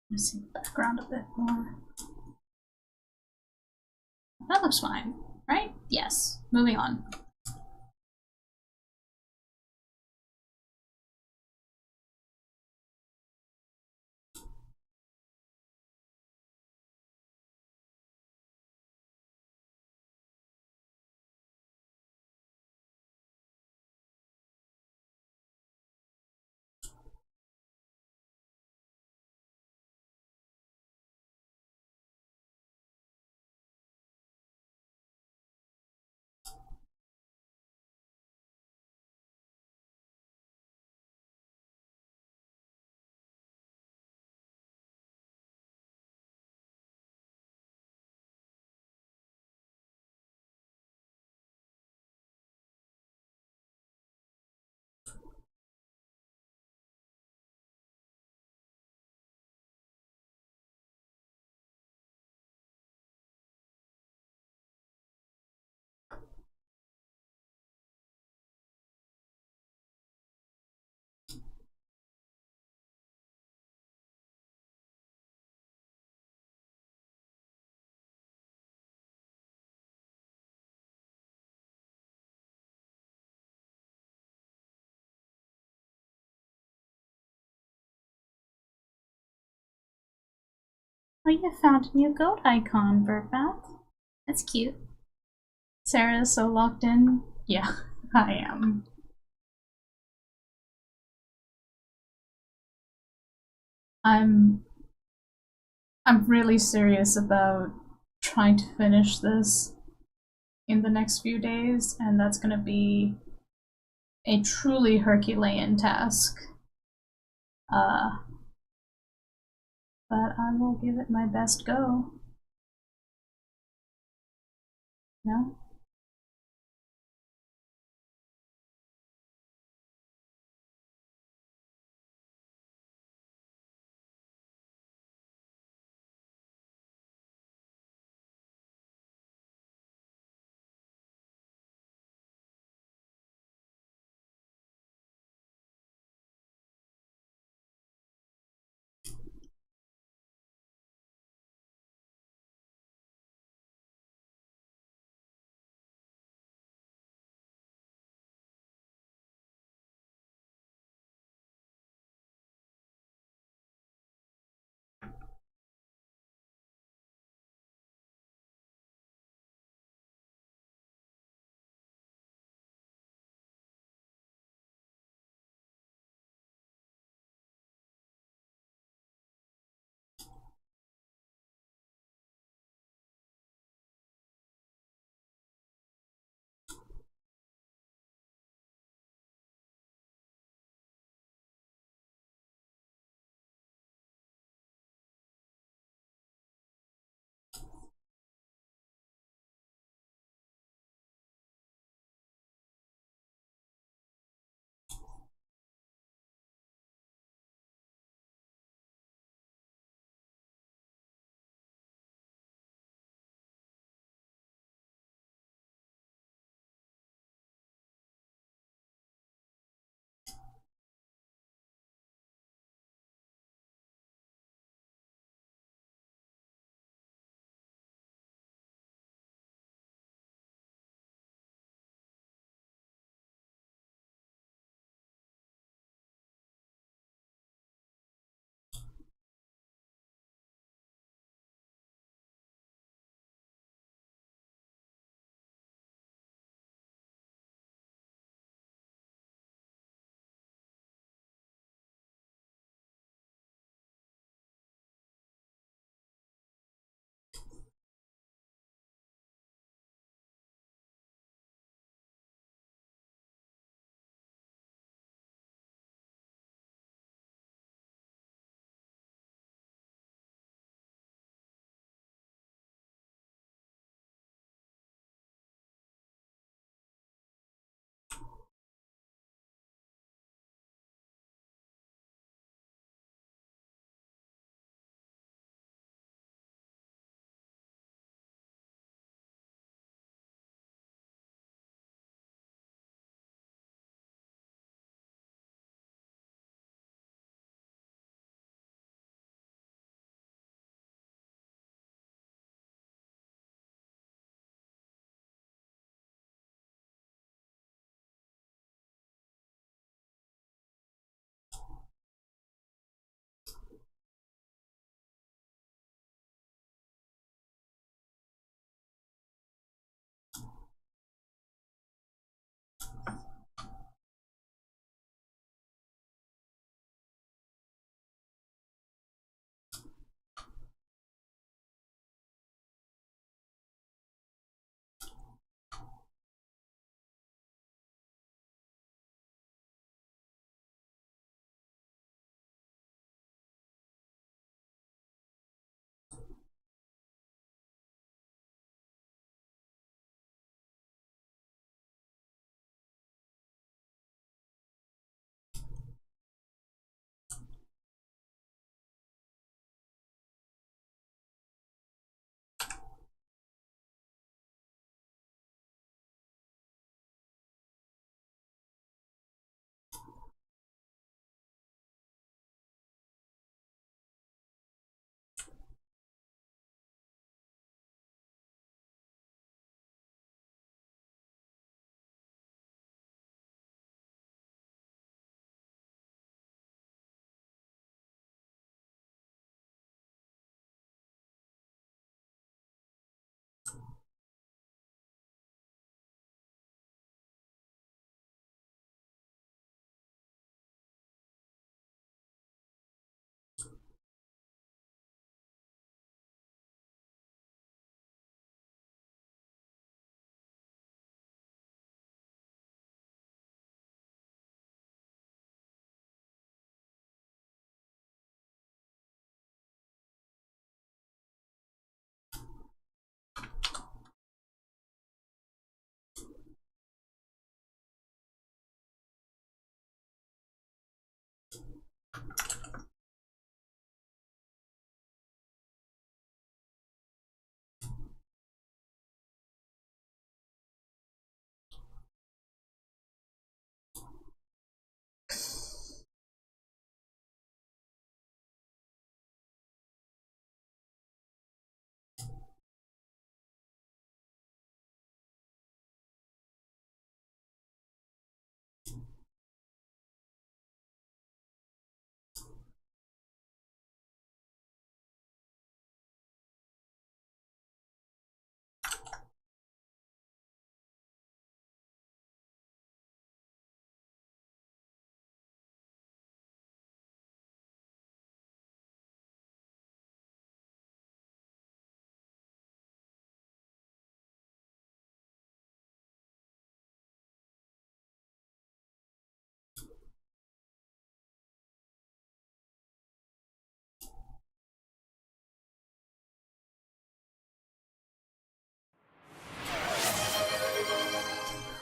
Let me see the background a bit more. That looks fine, right? Yes. Moving on. Oh, you found a new goat icon, Birdbath. That's cute. Sera is so locked in. Yeah, I am. I'm really serious about trying to finish this in the next few days, and that's gonna be a truly Herculean task. But I will give it my best go. No?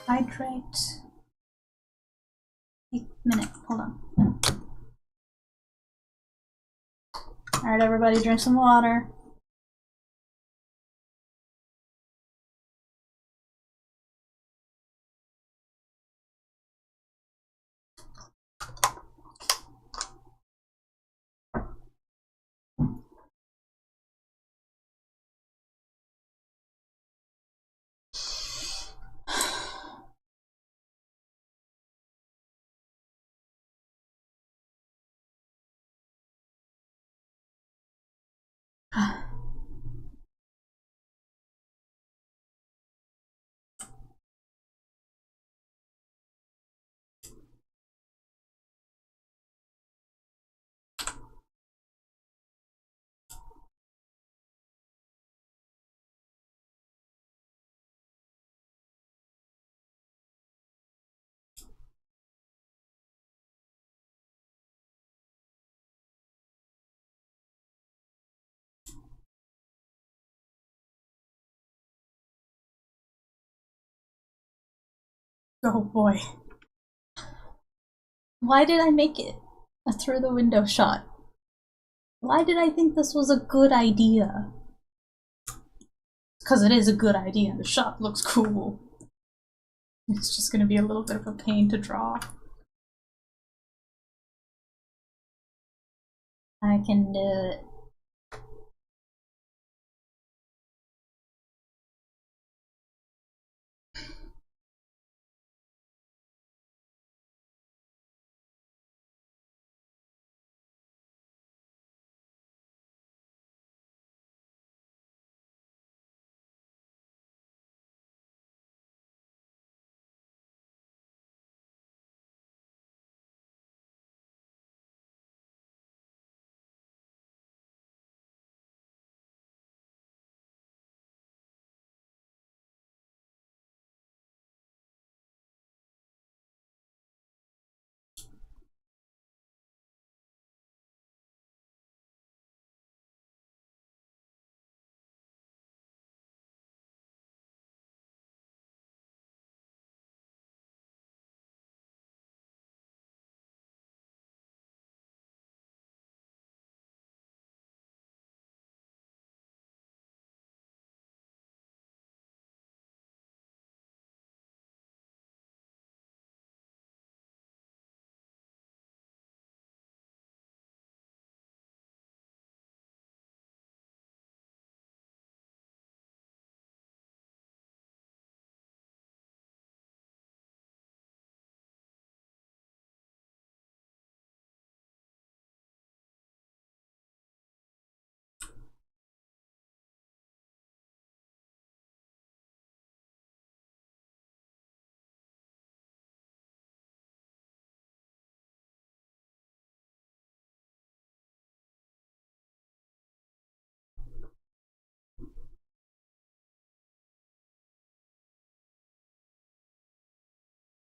Hydrate. A minute, hold on. Alright, everybody, drink some water. Oh boy. Why did I make it a through the window shot? Why did I think this was a good idea? Because it is a good idea. The shot looks cool. It's just gonna be a little bit of a pain to draw. I can do it.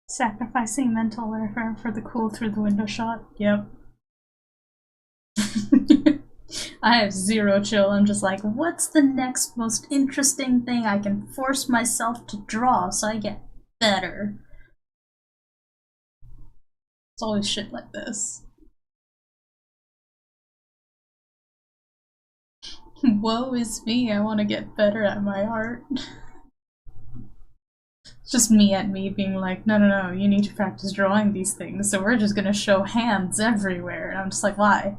Sacrificing mental warfare for the cool through the window shot. Yep. I have zero chill. I'm just like, what's the next most interesting thing I can force myself to draw so I get better? It's always shit like this. Woe is me, I want to get better at my art. Just me at me being like, no, no, no, you need to practice drawing these things, so we're just gonna show hands everywhere. And I'm just like, why?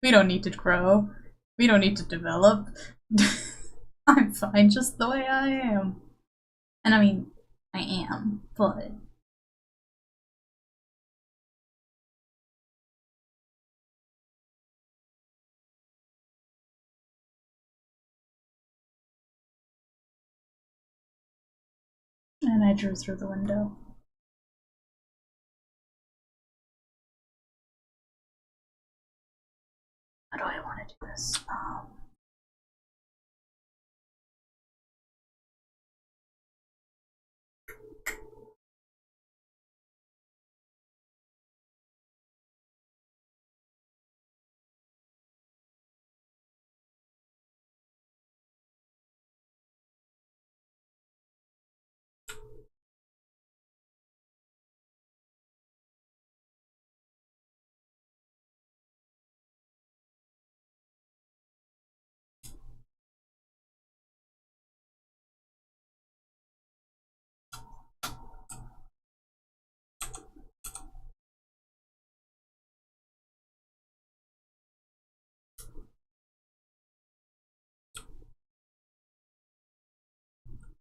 We don't need to grow. We don't need to develop. I'm fine just the way I am. And I mean, I am, but... And I drew through the window. How do I want to do this?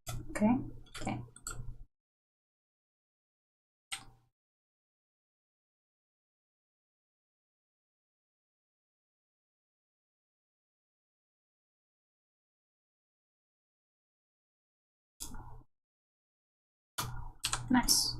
Okay, okay. Nice.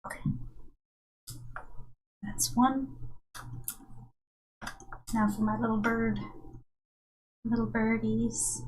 Okay. That's one. Now for my little bird. Little birdies.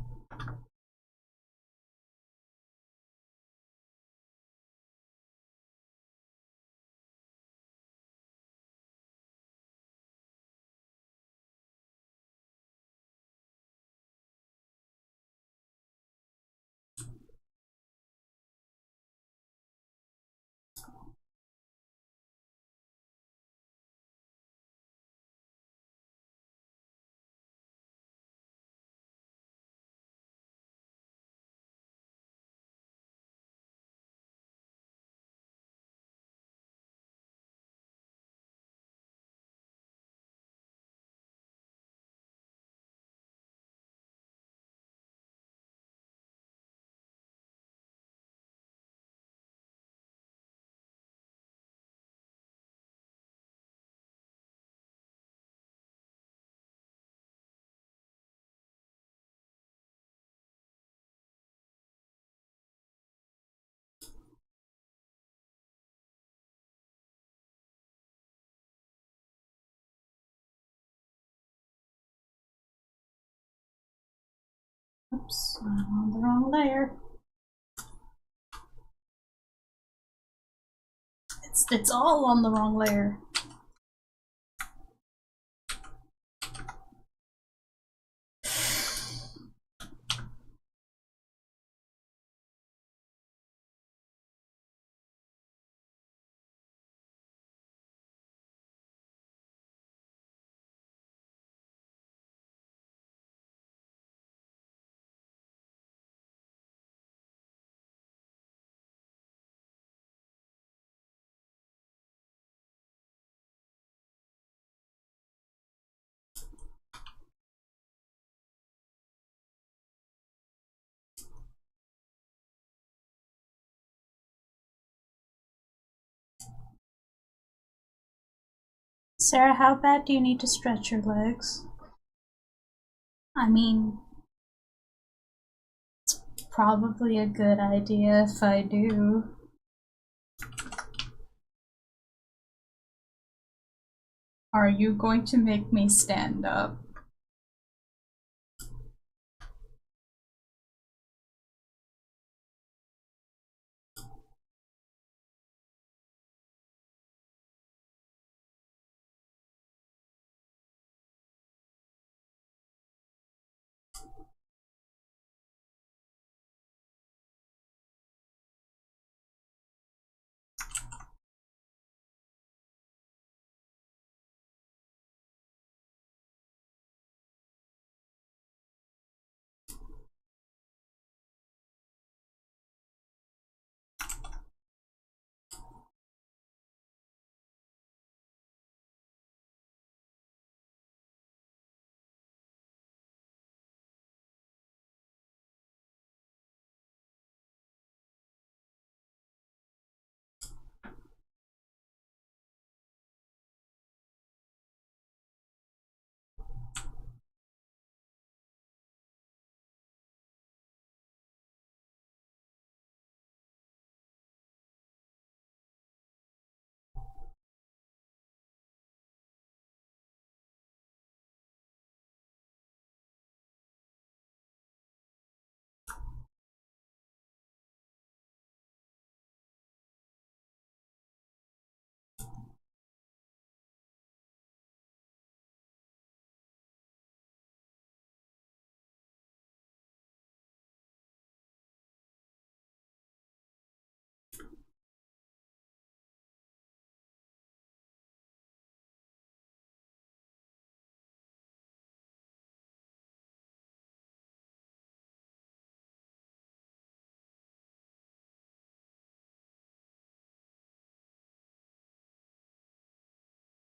Oops, I'm on the wrong layer. It's all on the wrong layer. Sarah, how bad do you need to stretch your legs? I mean, it's probably a good idea if I do. Are you going to make me stand up?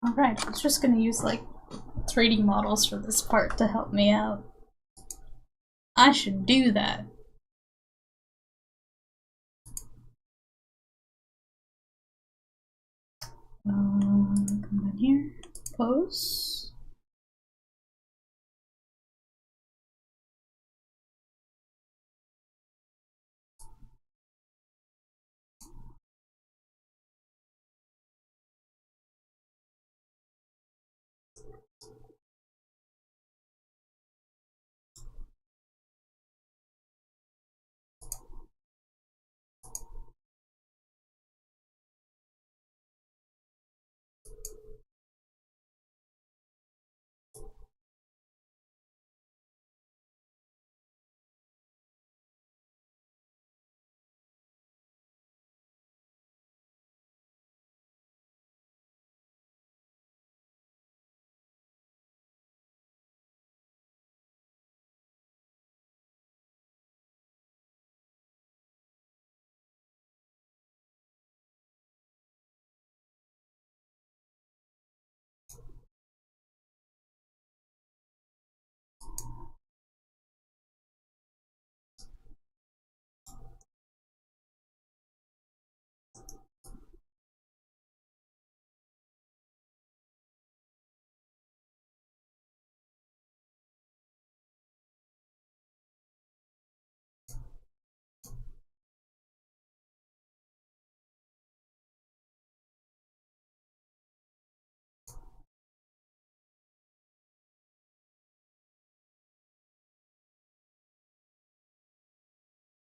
Alright, I was just gonna use like 3D models for this part to help me out. I should do that. Come on here. Pose.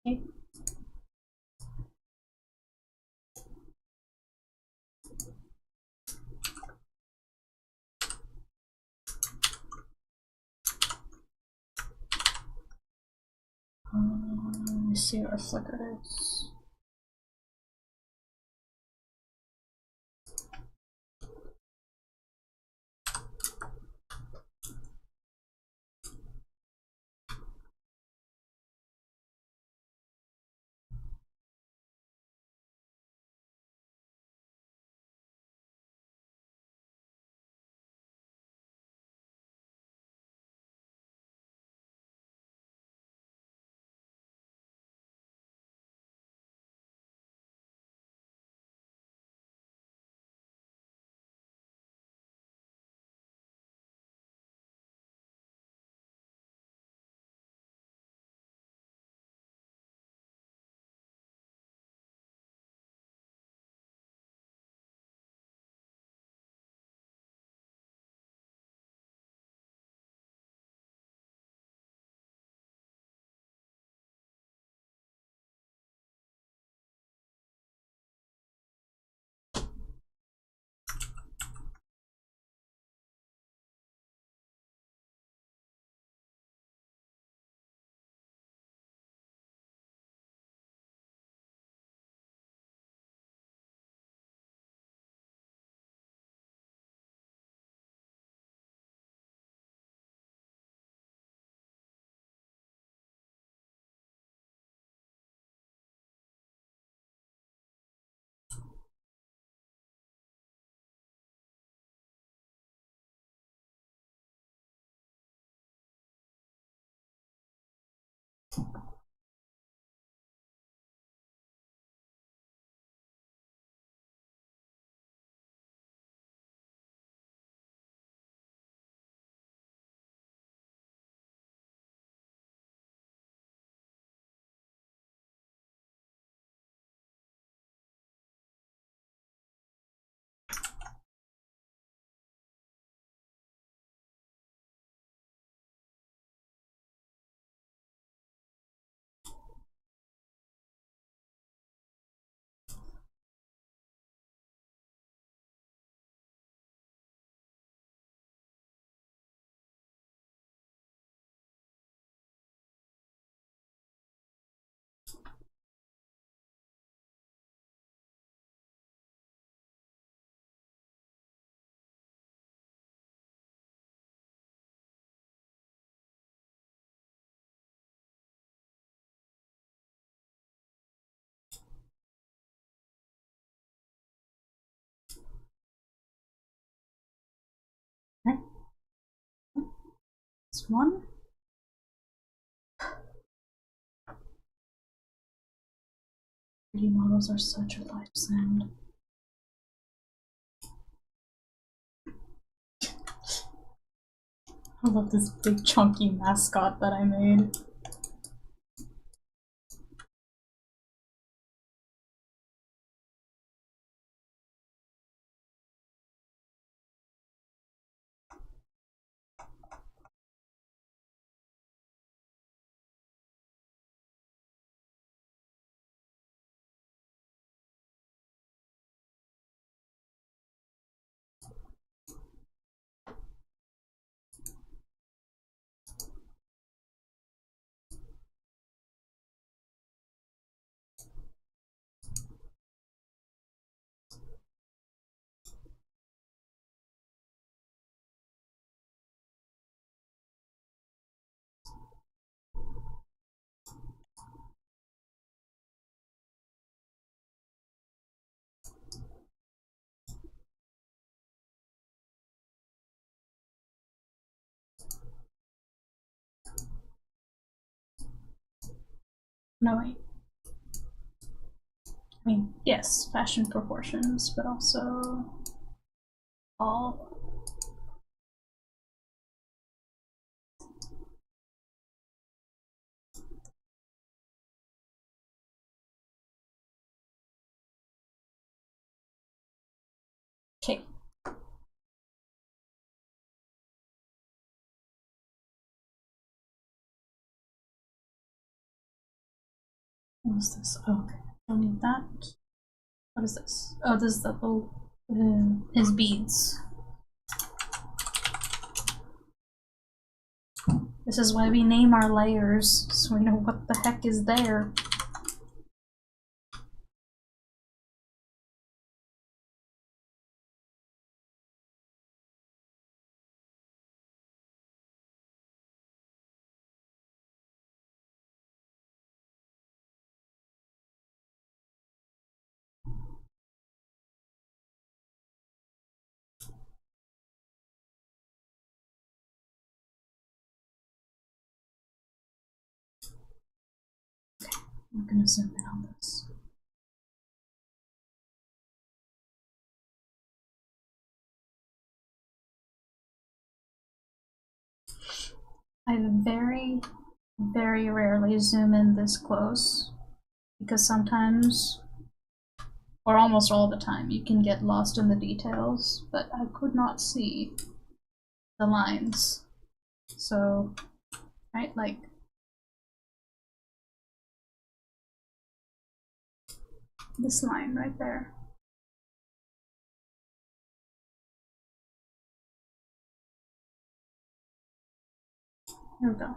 Okay. Let me see where flicker is. This one. 3D models are such a lifesend. I love this big chunky mascot that I made. No, wait. I mean, yes, fashion proportions, but also all. Okay. What is this? Oh, okay. Don't need that. What is this? Oh, this is the little, his beads. This is why we name our layers, so we know what the heck is there. I'm gonna zoom in on this. I very, very rarely zoom in this close, because sometimes, or almost all the time, you can get lost in the details, but I could not see the lines. So, right, like, this line right there. Here we go.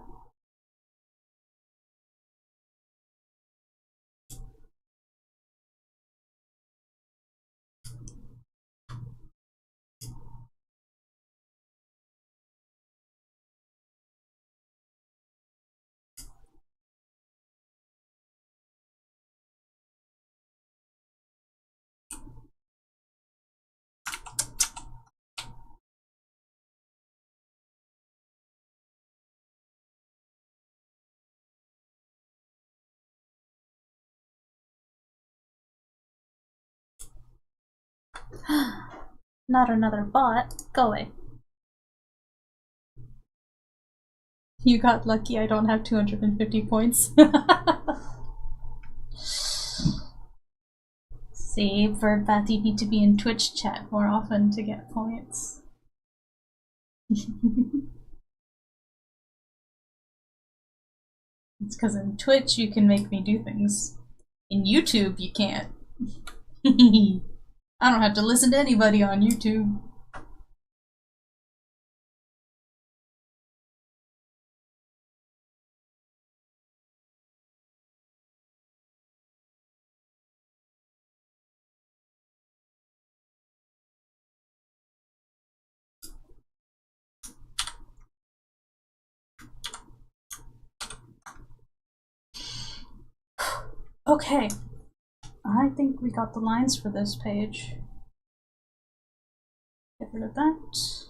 Not another bot. Go away. You got lucky I don't have 250 points. Save for that you need to be in Twitch chat more often to get points. It's because in Twitch you can make me do things. In YouTube you can't. I don't have to listen to anybody on YouTube. Okay, I think we got the lines for this page. Get rid of that.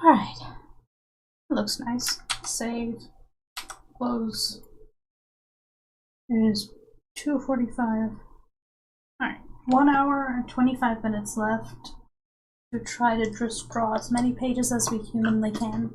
Alright. It looks nice. Save. Close. It is 2:45. Alright. 1 hour and 25 minutes left to try to just draw as many pages as we humanly can.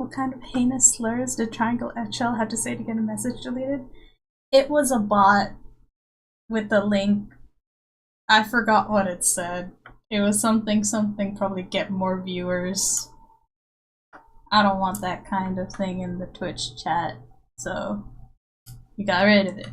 What kind of heinous slurs did Triangle Eggshell have to say to get a message deleted? It was a bot with a link. I forgot what it said. It was something, probably get more viewers. I don't want that kind of thing in the Twitch chat, so we got rid of it.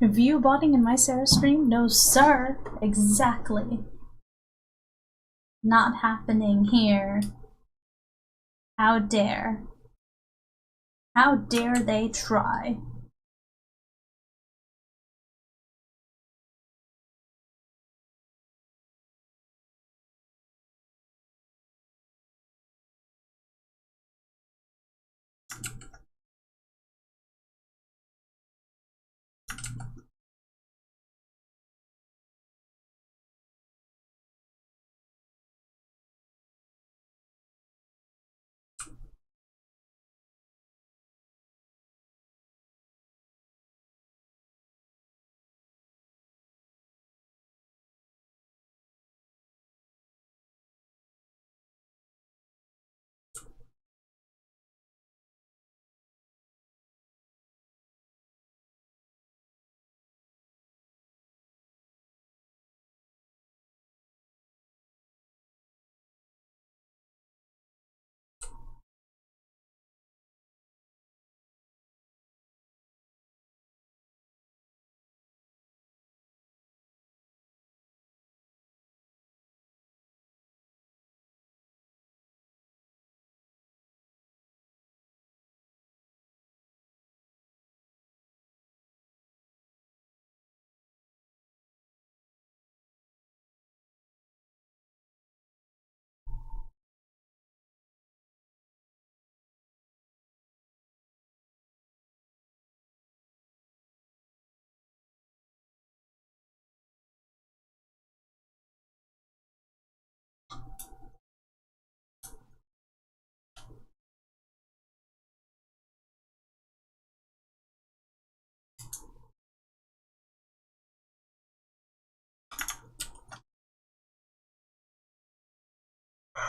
View botting in my Sera stream? No, sir. Exactly. Not happening here. How dare. How dare they try?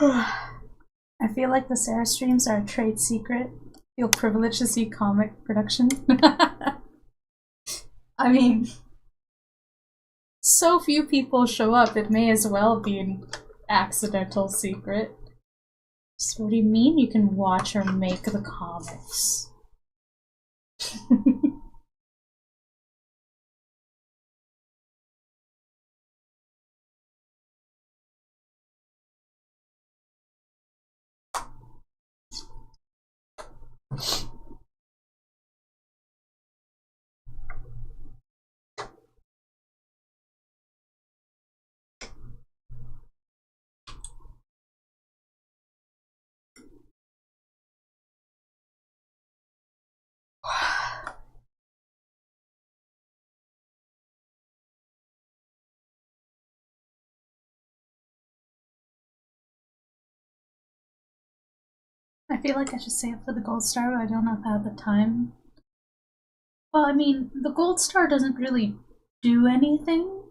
I feel like the Sera streams are a trade secret. Feel privileged to see comic production. I mean, so few people show up, it may as well be an accidental secret. So what do you mean you can watch or make the comics? I feel like I should save up for the gold star, but I don't know if I have the time. Well, I mean, the gold star doesn't really do anything.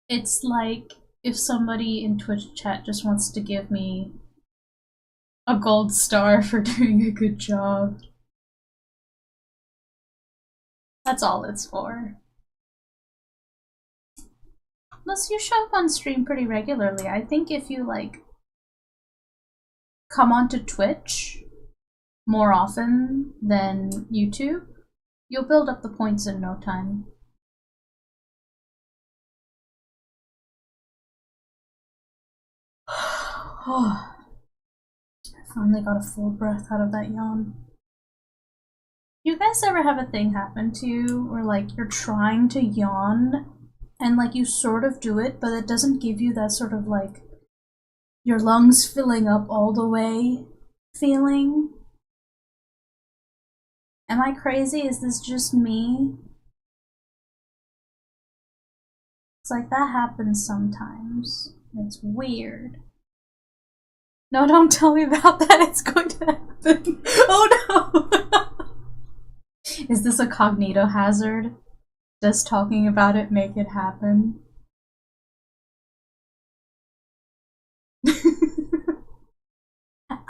It's like if somebody in Twitch chat just wants to give me a gold star for doing a good job. That's all it's for. Unless you show up on stream pretty regularly. I think if you, like, come onto Twitch more often than YouTube, you'll build up the points in no time. I finally got a full breath out of that yawn. You guys ever have a thing happen to you where, like, you're trying to yawn and, like, you sort of do it, but it doesn't give you that sort of, like, your lungs filling up all the way feeling? Am I crazy? Is this just me? It's like that happens sometimes. It's weird. No, don't tell me about that. It's going to happen. Oh no! Is this a cognito hazard? Does talking about it make it happen?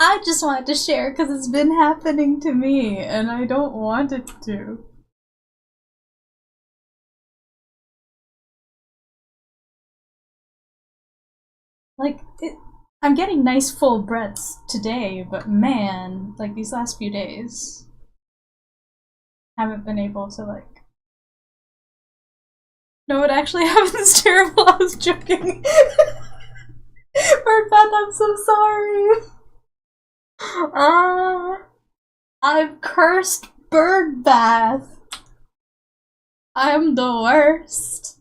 I just wanted to share because it's been happening to me and I don't want it to. Like, I'm getting nice full breaths today, but man, like these last few days, haven't been able to like. No, it actually happens terrible. I was joking. Bird Bath, I'm so sorry. I've cursed Bird Bath. I'm the worst.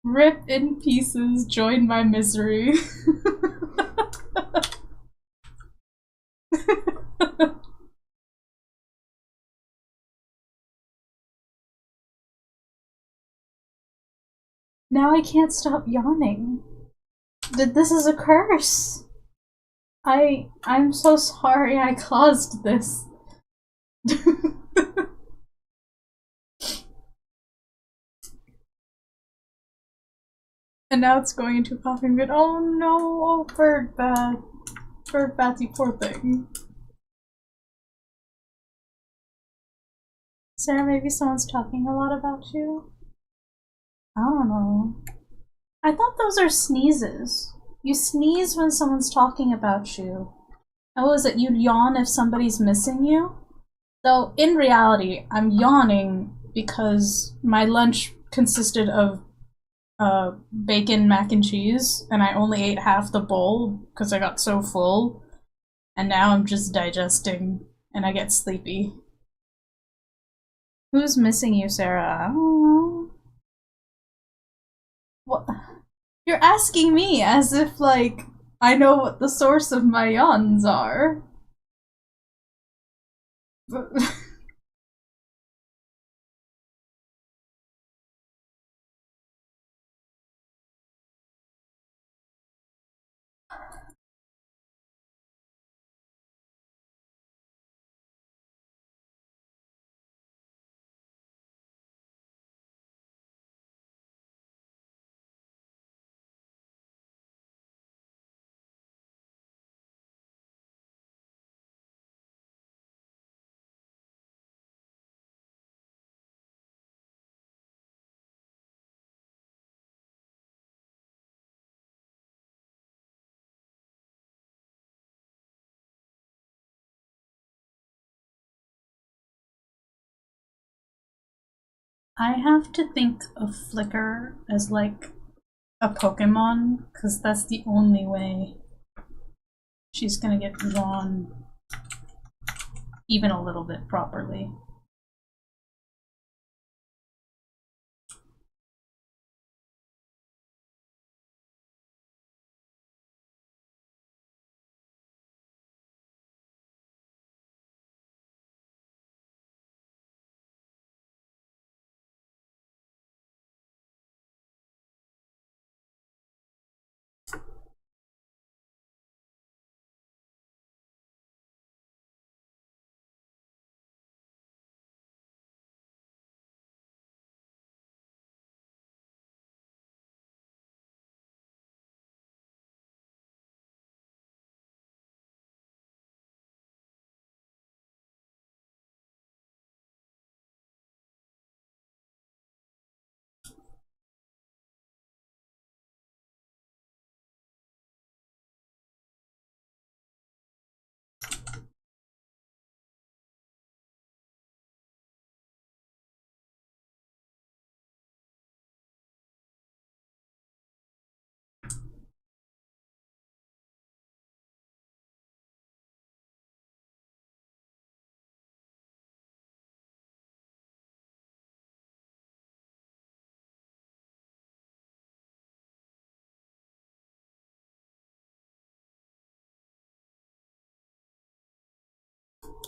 Rip in pieces, join my misery. Now I can't stop yawning. This is a curse. I'm so sorry I caused this. And now it's going into coughing fit. Oh no, oh Bird Bath. Bird Bath, you poor thing. Sarah, maybe someone's talking a lot about you? I don't know. I thought those are sneezes. You sneeze when someone's talking about you. And what was it? You yawn if somebody's missing you? Though, in reality, I'm yawning because my lunch consisted of bacon mac and cheese, and I only ate half the bowl because I got so full. And now I'm just digesting, and I get sleepy. Who's missing you, Sarah? I don't know. What? You're asking me as if, like, I know what the source of my yawns are. But I have to think of Flicker as, like, a Pokemon, because that's the only way she's gonna get drawn even a little bit properly.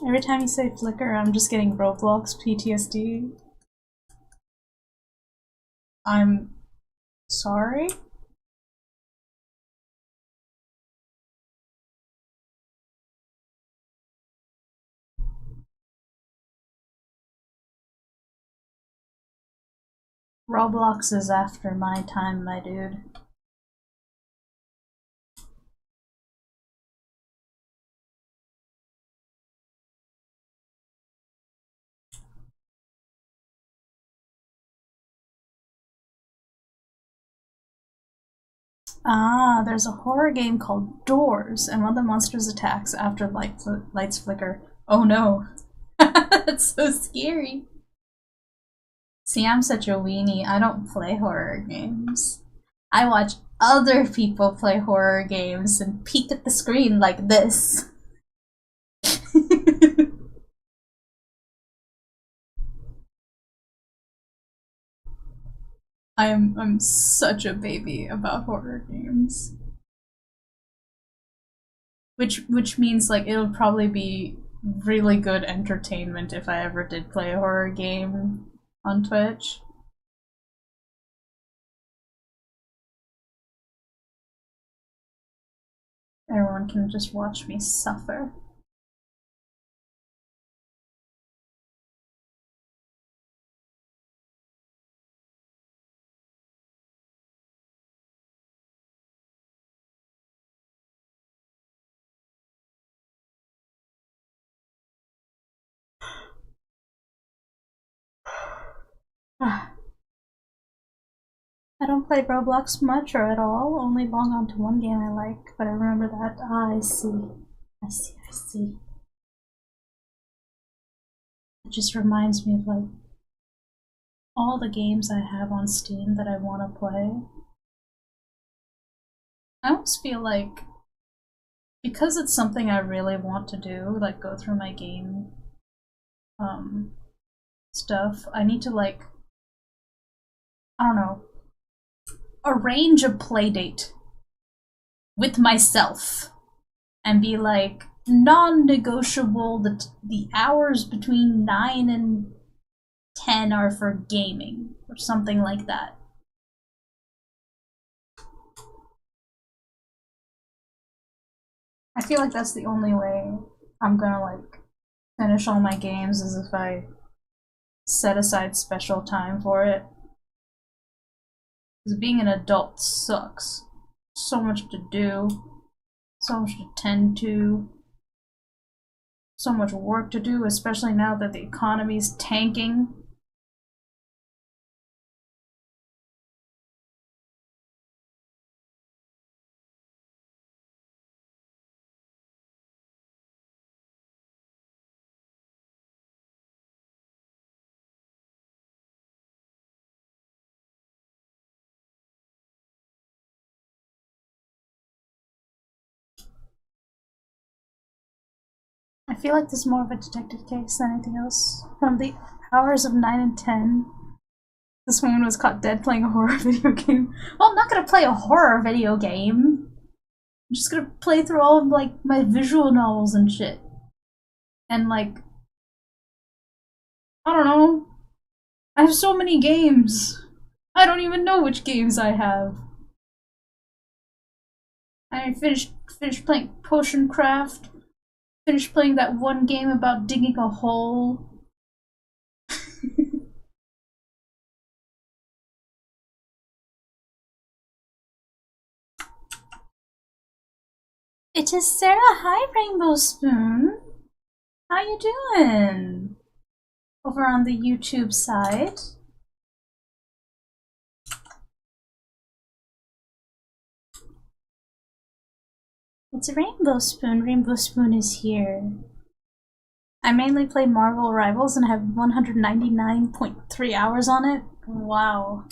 Every time you say Flicker, I'm just getting Roblox PTSD. I'm Sorry? Roblox is after my time, my dude. Ah, there's a horror game called Doors, and one of the monsters attacks after lights flicker. Oh no. That's so scary. See, I'm such a weenie. I don't play horror games. I watch other people play horror games and peek at the screen like this. I'm such a baby about horror games. Which means like it'll probably be really good entertainment if I ever did play a horror game on Twitch. Everyone can just watch me suffer. I don't play Roblox much or at all, only log on to one game I like, but I remember that. Ah, I see. I see, I see. It just reminds me of like all the games I have on Steam that I want to play. I almost feel like because it's something I really want to do, like go through my game stuff, I need to like, I don't know, arrange a playdate with myself and be like non-negotiable the hours between 9 and 10 are for gaming or something like that. I feel like that's the only way I'm gonna like finish all my games is if I set aside special time for it. Because being an adult sucks. So much to do, so much to tend to, so much work to do, especially now that the economy's tanking. I feel like this is more of a detective case than anything else. From the hours of 9 and 10, this woman was caught dead playing a horror video game. Well, I'm not gonna play a horror video game. I'm just gonna play through all of like my visual novels and shit. And like, I don't know. I have so many games. I don't even know which games I have. I finished playing Potion Craft. Finished playing that one game about digging a hole. It is Sarah. Hi, Rainbow Spoon. How you doing? Over on the YouTube side. It's Rainbow Spoon. Rainbow Spoon is here. I mainly play Marvel Rivals and have 199.3 hours on it. Wow.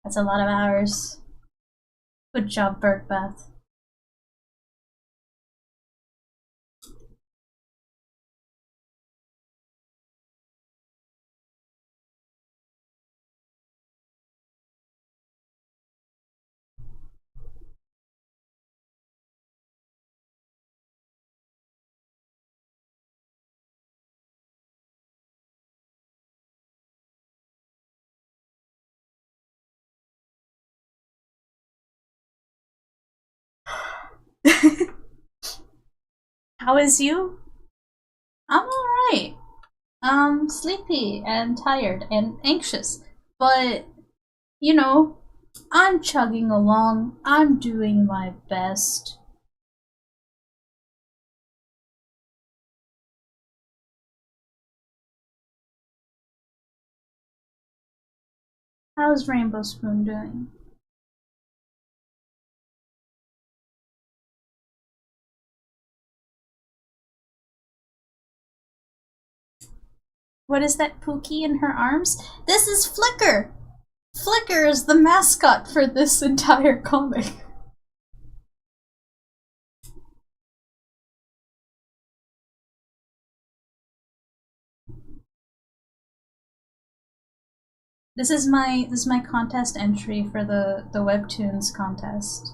That's a lot of hours. Good job, Birdbath. How is you? I'm alright. Sleepy and tired and anxious. But, you know, I'm chugging along. I'm doing my best. How's Rainbow Spoon doing? What is that Pookie in her arms? This is Flicker! Flicker is the mascot for this entire comic. This is my contest entry for the Webtoons contest.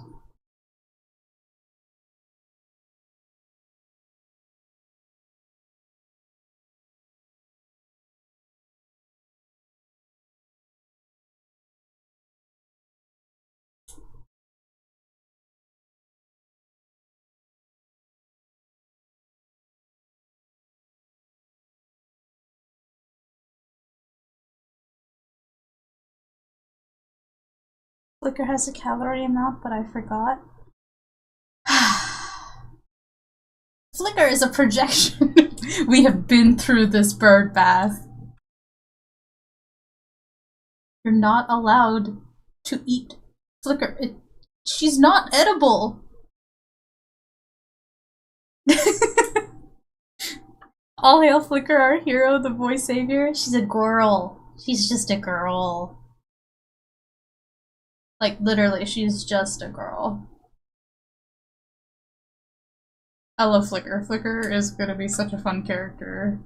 Flicker has a calorie amount, but I forgot. Flicker is a projection. We have been through this bird bath. You're not allowed to eat Flicker. She's not edible. All hail Flicker, our hero, the boy savior. She's a girl. She's just a girl. Like, literally, she's just a girl. I love Flicker. Flicker is gonna be such a fun character.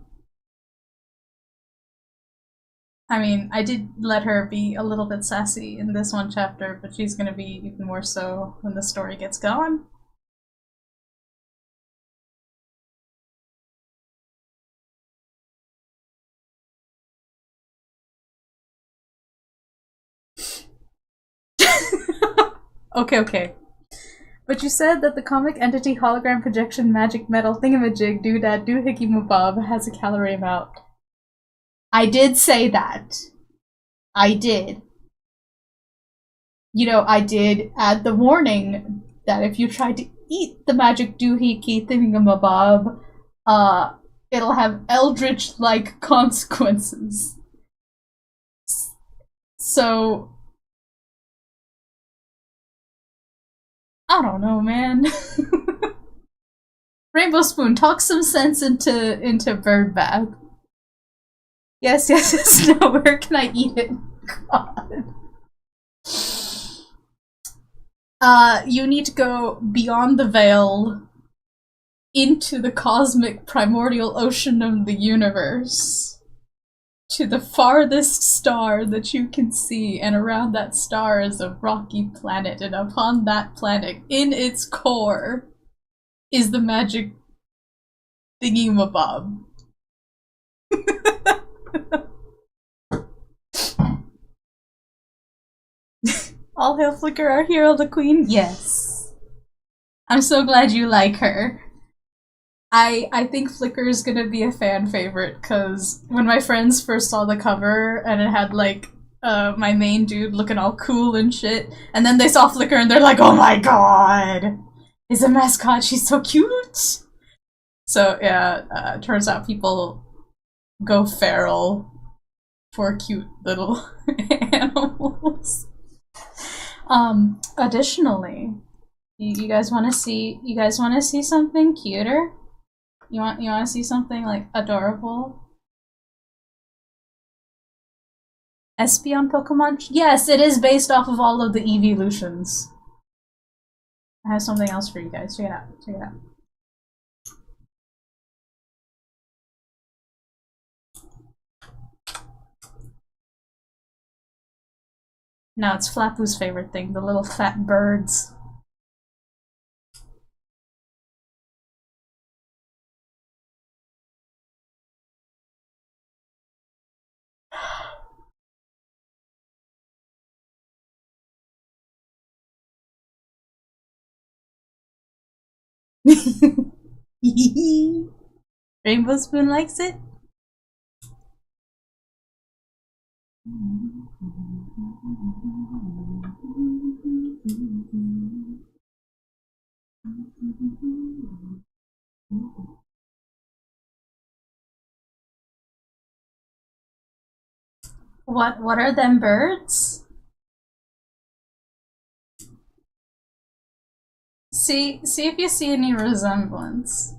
I mean, I did let her be a little bit sassy in this one chapter, but she's gonna be even more so when the story gets going. Okay. But you said that the comic entity hologram projection magic metal thingamajig doodad doohickey mabob has a calorie amount. I did say that. I did. You know, I did add the warning that if you try to eat the magic doohickey thingamabob, it'll have eldritch-like consequences. So, I don't know, man. Rainbow Spoon, talk some sense into Bird Bath. Yes, no, where can I eat it? God. You need to go beyond the veil into the cosmic primordial ocean of the universe to the farthest star that you can see, and around that star is a rocky planet, and upon that planet, in its core, is the magic thingy-mabob. All hail Flicker, our hero, the queen? Yes. I'm so glad you like her. I think Flicker is gonna be a fan favorite, because when my friends first saw the cover and it had, like, my main dude looking all cool and shit, and then they saw Flicker and they're like, oh my god! He's a mascot, she's so cute! So, yeah, turns out people go feral for cute little animals. Additionally, you guys want to see something cuter? You want to see something like adorable? Espeon Pokemon? Yes, it is based off of all of the evolutions. I have something else for you guys. Check it out. Now it's Flappoo's favorite thing, the little fat birds. Rainbow Spoon likes it. What are them birds? See if you see any resemblance.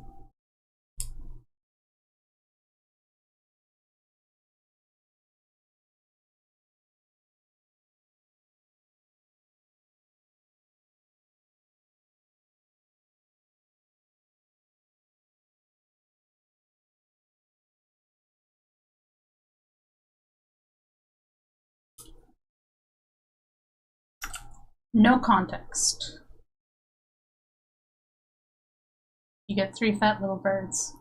No context. You get 3 fat little birds.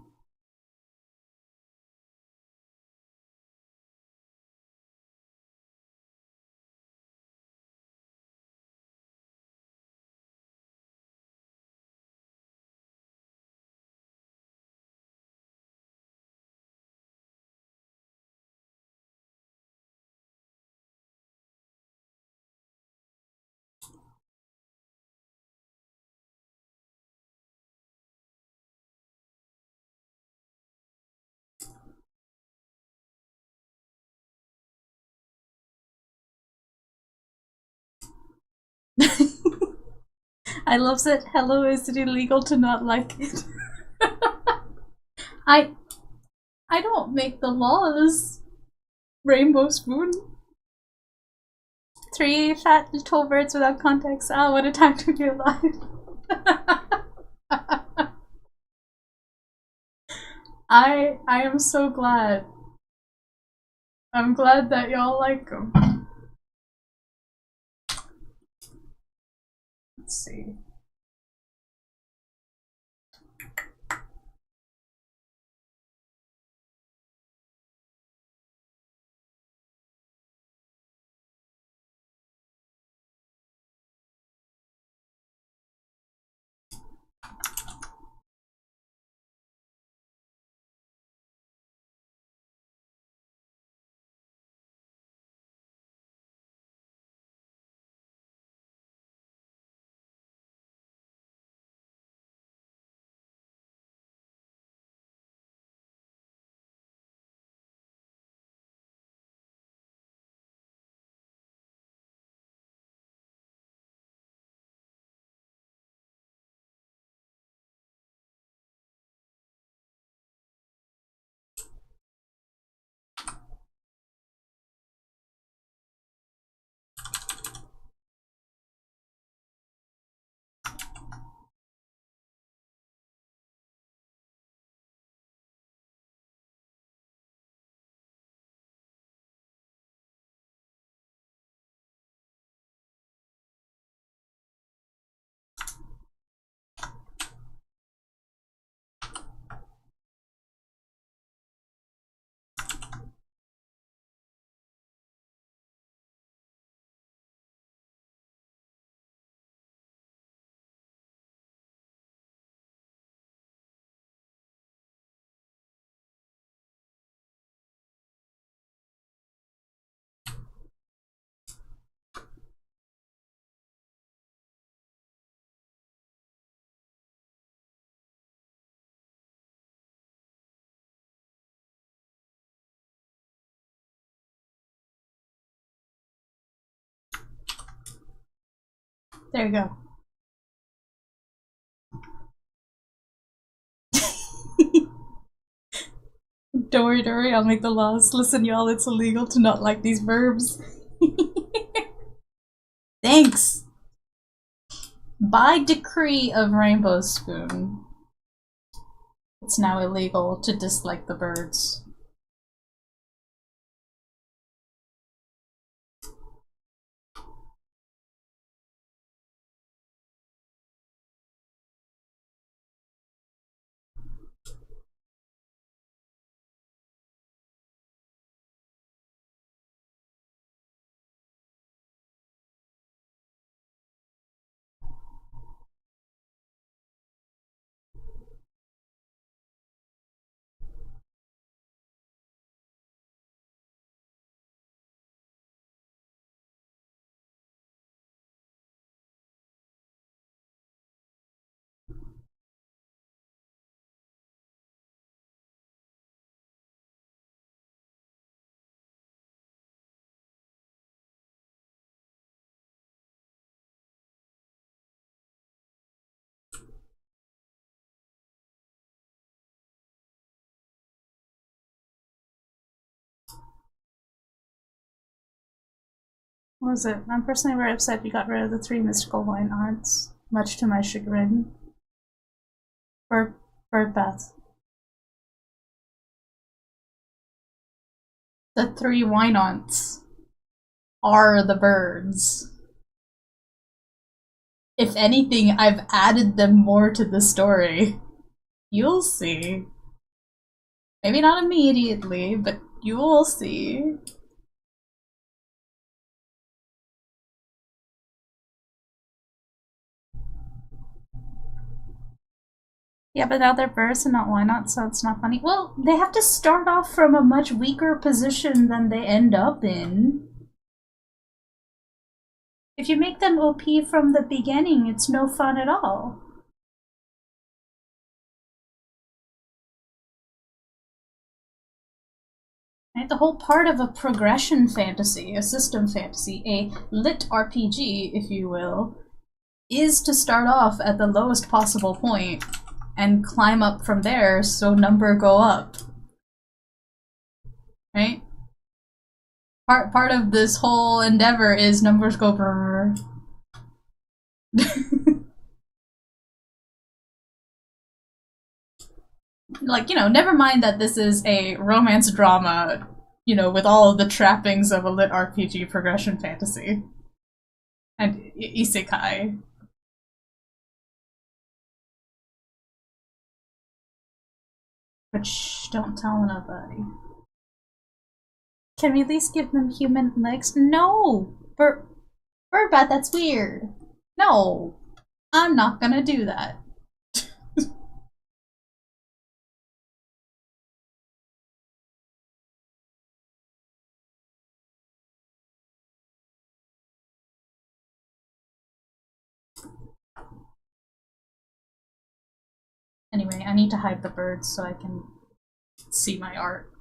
I love that. Hello, is it illegal to not like it? I don't make the laws. Rainbow Spoon. 3 fat little birds without context. Ah, what a time to be alive. I am so glad. I'm glad that y'all like them. Let's see. There you go. Don't worry, I'll make the laws. Listen, y'all, it's illegal to not like these verbs. Thanks. By decree of Rainbow Spoon, it's now illegal to dislike the birds. What was it? I'm personally very upset you got rid of the 3 mystical wine arts, much to my chagrin. Bird bath. The 3 wine aunts are the birds. If anything, I've added them more to the story. You'll see. Maybe not immediately, but you will see. Yeah, but now they're birds and not why not, so it's not funny. Well, they have to start off from a much weaker position than they end up in. If you make them OP from the beginning, it's no fun at all. Right? The whole part of a progression fantasy, a system fantasy, a lit RPG, if you will, is to start off at the lowest possible point and climb up from there so number go up. Right? Part of this whole endeavor is numbers go brrr. Like, you know, never mind that this is a romance drama, you know, with all of the trappings of a lit RPG progression fantasy. And isekai. But shh, don't tell nobody. Can we at least give them human legs? No! Birdbat, that's weird. No! I'm not gonna do that. Anyway, I need to hide the birds so I can see my art.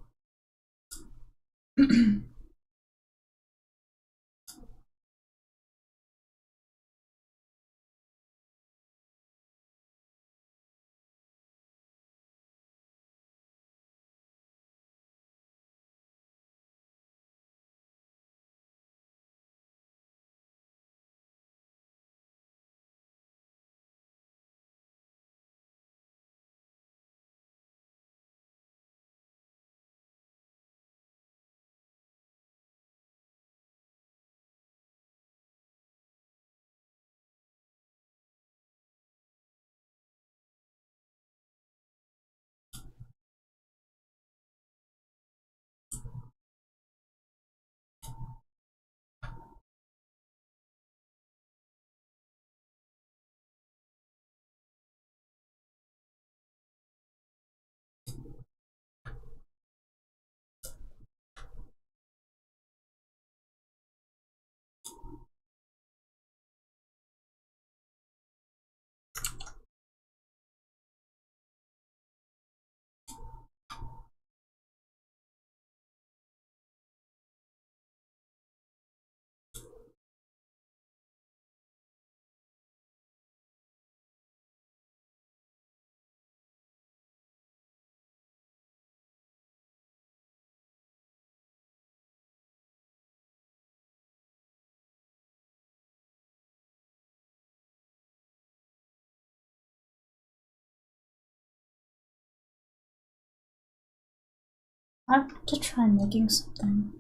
I have to try making something.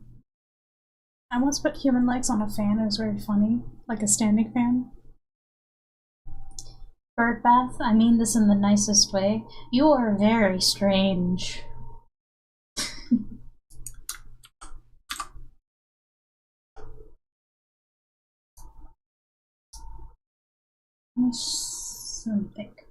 I once put human legs on a fan, it was very funny. Like a standing fan. Birdbath, I mean this in the nicest way. You are very strange. Let me think.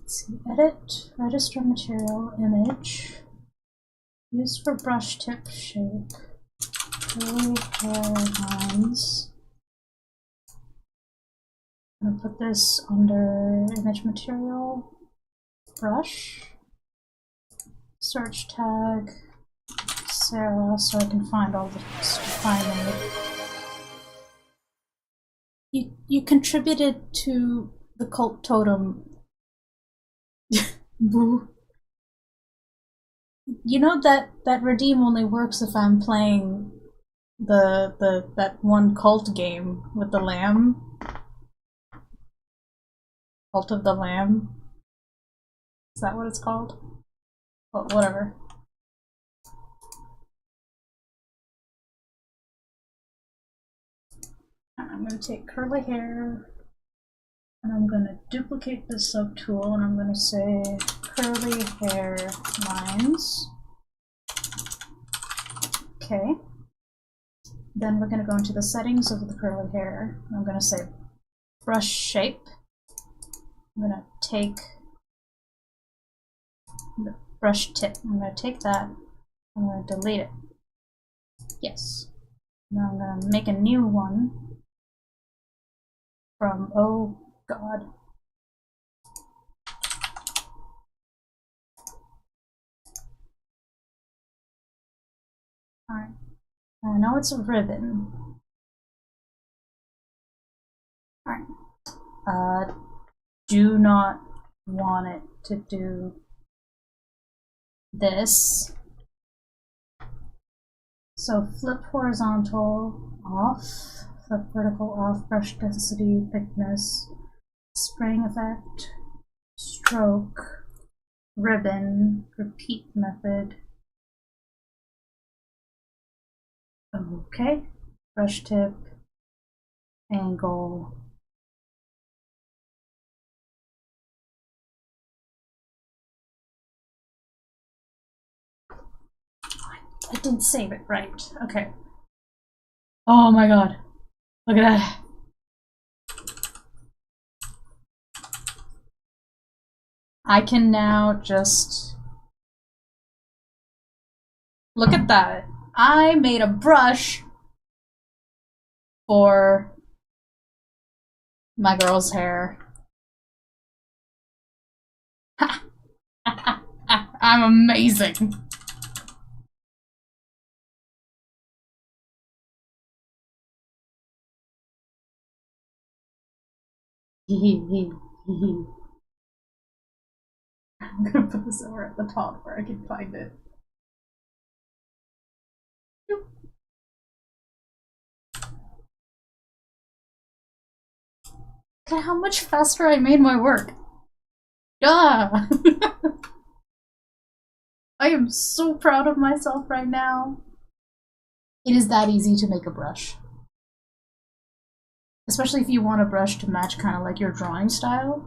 Let's see, edit, register material, image, use for brush tip shape, curly hair lines, I'm gonna put this under image material, brush, search tag, Sera, so I can find all the stuff I made. You contributed to the cult totem. Boo. You know that redeem only works if I'm playing that one cult game with the lamb. Cult of the Lamb. Is that what it's called? Well, whatever. I'm going to take curly hair and I'm going to duplicate this subtool and I'm going to say curly hair lines. Okay. Then we're going to go into the settings of the curly hair. I'm going to say brush shape. I'm going to take the brush tip. I'm going to take that. I'm going to delete it. Yes. Now I'm going to make a new one from, oh god. Alright. I know it's a ribbon. Alright. Do not want it to do this. So flip horizontal off, flip vertical off, brush density, thickness, spraying effect, stroke, ribbon, repeat method. Okay, brush tip, angle. I didn't save it right. Okay. Oh my god. Look at that. I can now just... Look at that. I made a brush for my girl's hair. I'm amazing. I'm gonna put this over at the top where I can find it. Look at how much faster I made my work. Yeah. I am so proud of myself right now. It is that easy to make a brush. Especially if you want a brush to match kind of like your drawing style.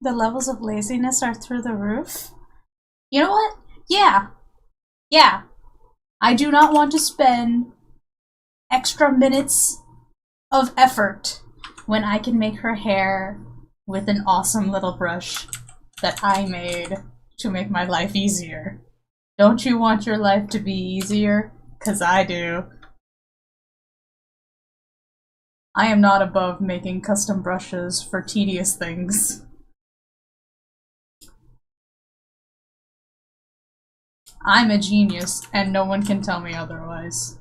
The levels of laziness are through the roof. You know what? Yeah. Yeah. I do not want to spend extra minutes of effort when I can make her hair with an awesome little brush that I made to make my life easier. Don't you want your life to be easier? 'Cause I do. I am not above making custom brushes for tedious things. I'm a genius, and no one can tell me otherwise.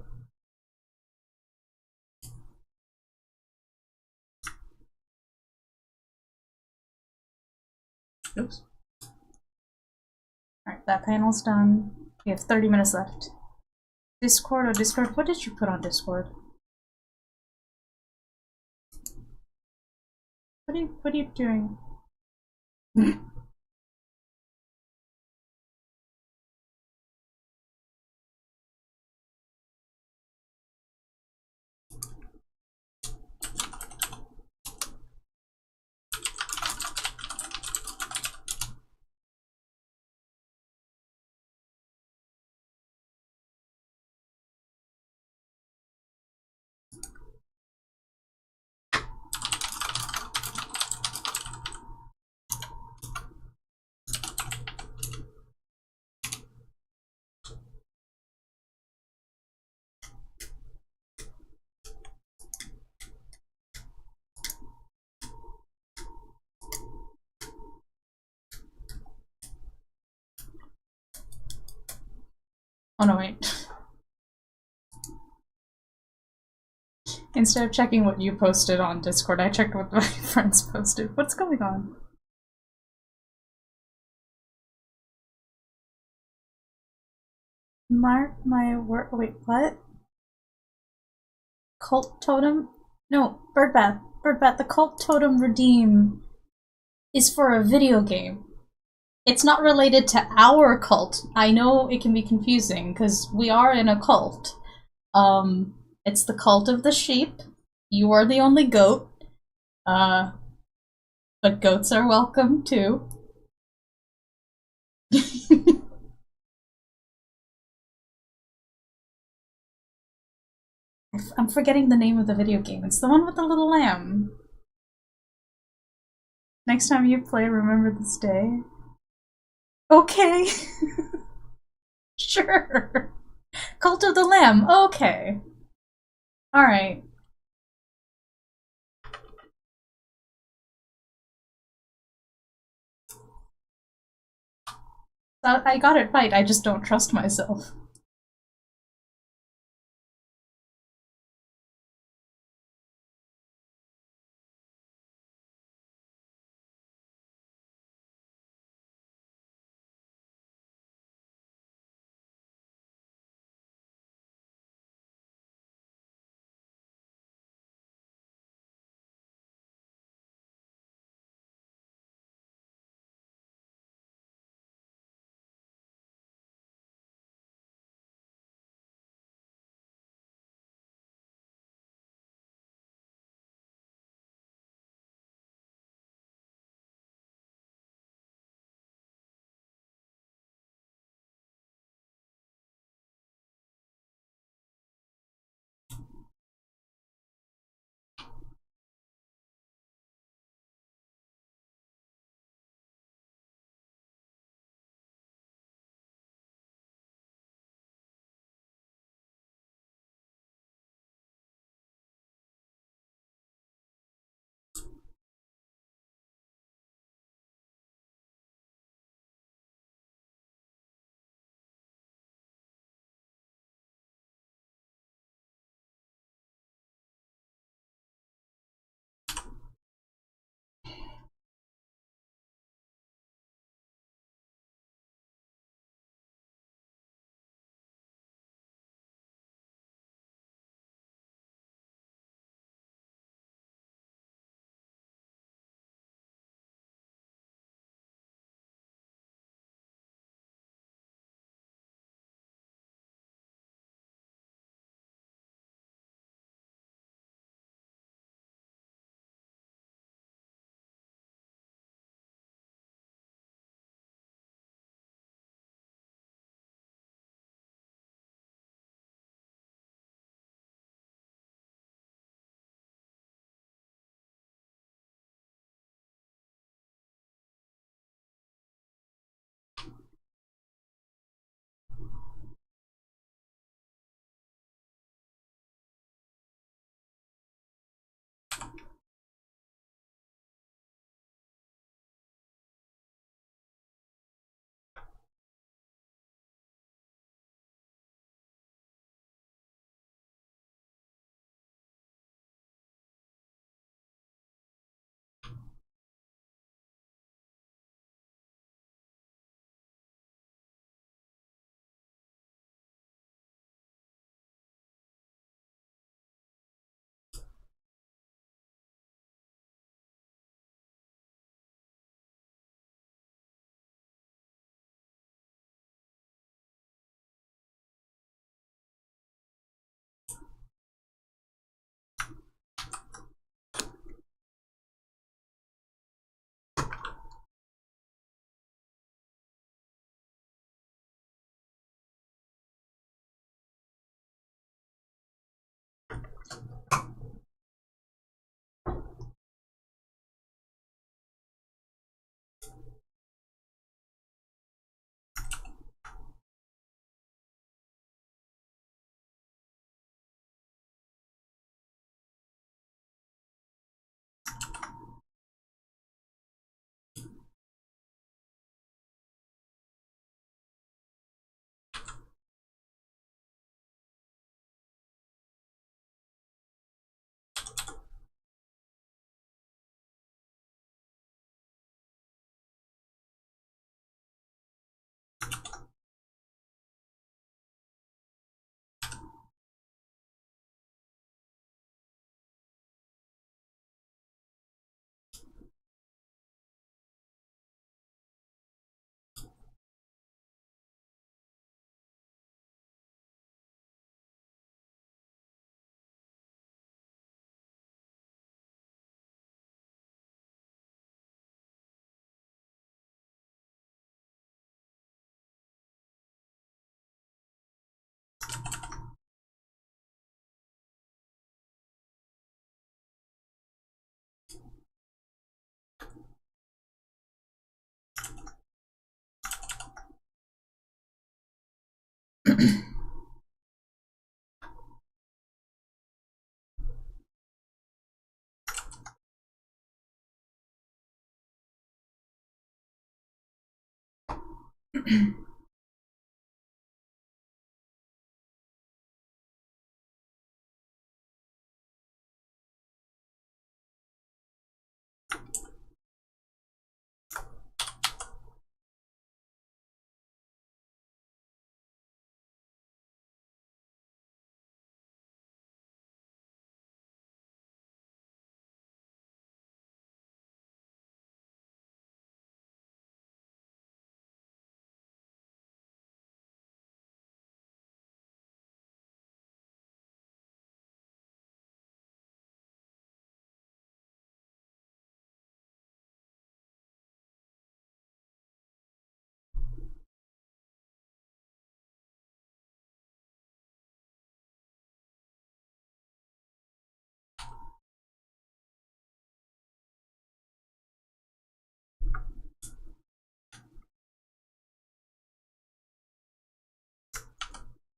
Oops. Alright, that panel's done. We have 30 minutes left. Discord or Discord? What did you put on Discord? What are you doing? Oh no, wait. Instead of checking what you posted on Discord, I checked what my friends posted. What's going on? Mark my word. Wait, what? Cult Totem? No, Birdbat. Birdbat, the Cult Totem Redeem is for a video game. It's not related to our cult. I know it can be confusing, because we are in a cult. It's the cult of the sheep. You are the only goat. But goats are welcome too. I'm forgetting the name of the video game. It's the one with the little lamb. Next time you play, remember this day. Okay. Sure. Cult of the Lamb. Okay. Alright. I got it right, I just don't trust myself.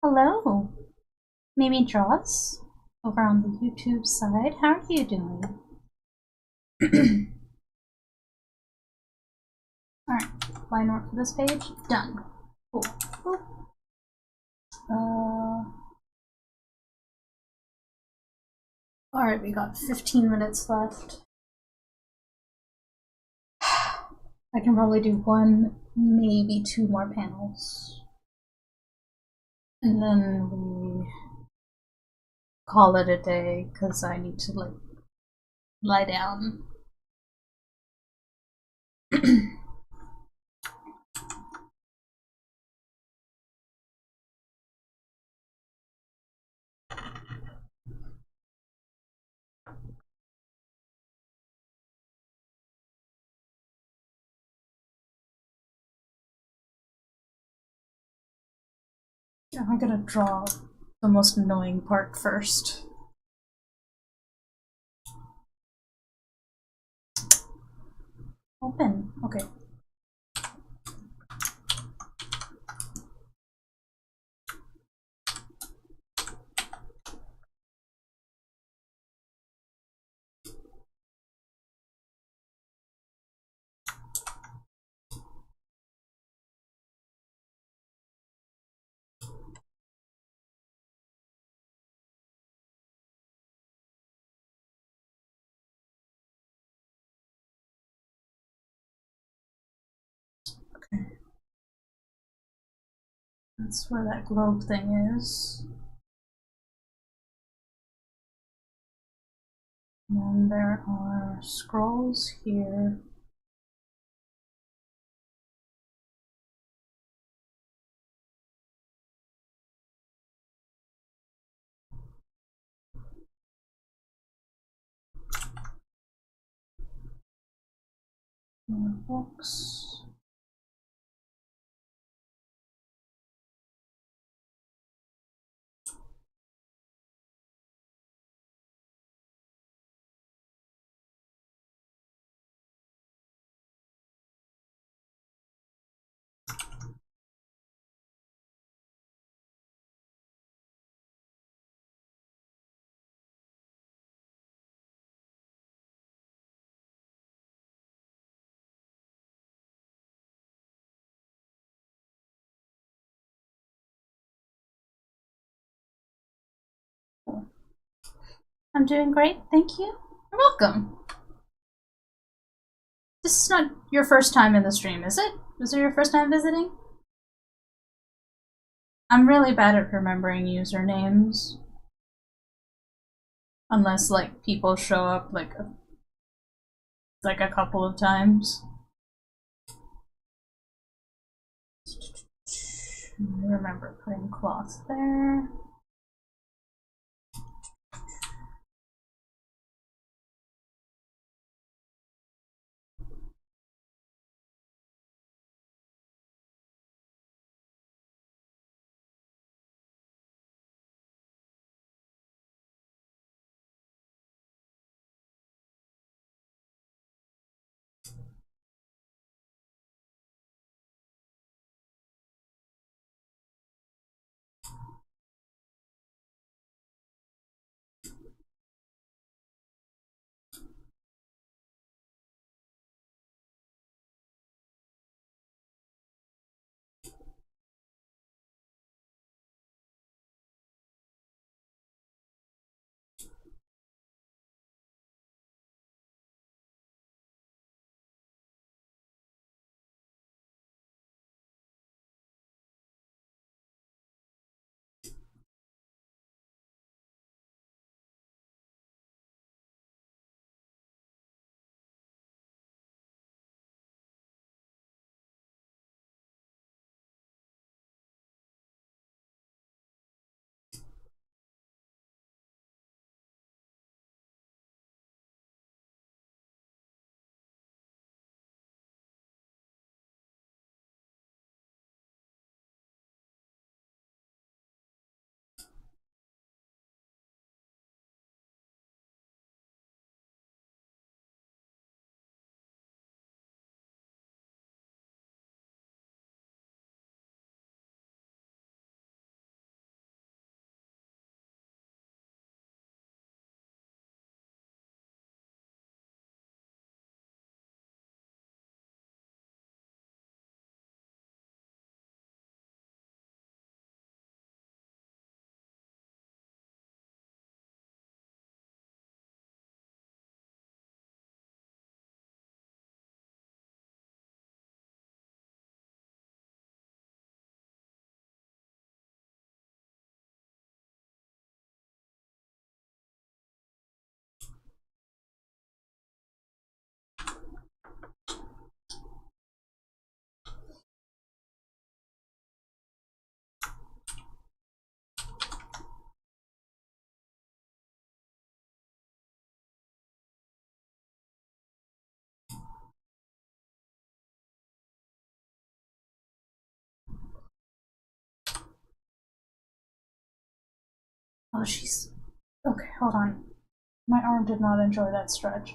Hello, Mimi Draws, over on the YouTube side. How are you doing? Alright, line work for this page, done. Cool. Alright, we got 15 minutes left. I can probably do one, maybe two more panels. And then we call it a day, because I need to, like, lie down. Yeah, I'm gonna draw the most annoying part first. Open. Okay. Okay. That's where that globe thing is. And then there are scrolls here. More books. I'm doing great, thank you. You're welcome. This is not your first time in the stream, is it? Is it your first time visiting? I'm really bad at remembering usernames. Unless, like, people show up, like a couple of times. Remember putting cloth there. Oh, she's... Okay, hold on. My arm did not enjoy that stretch.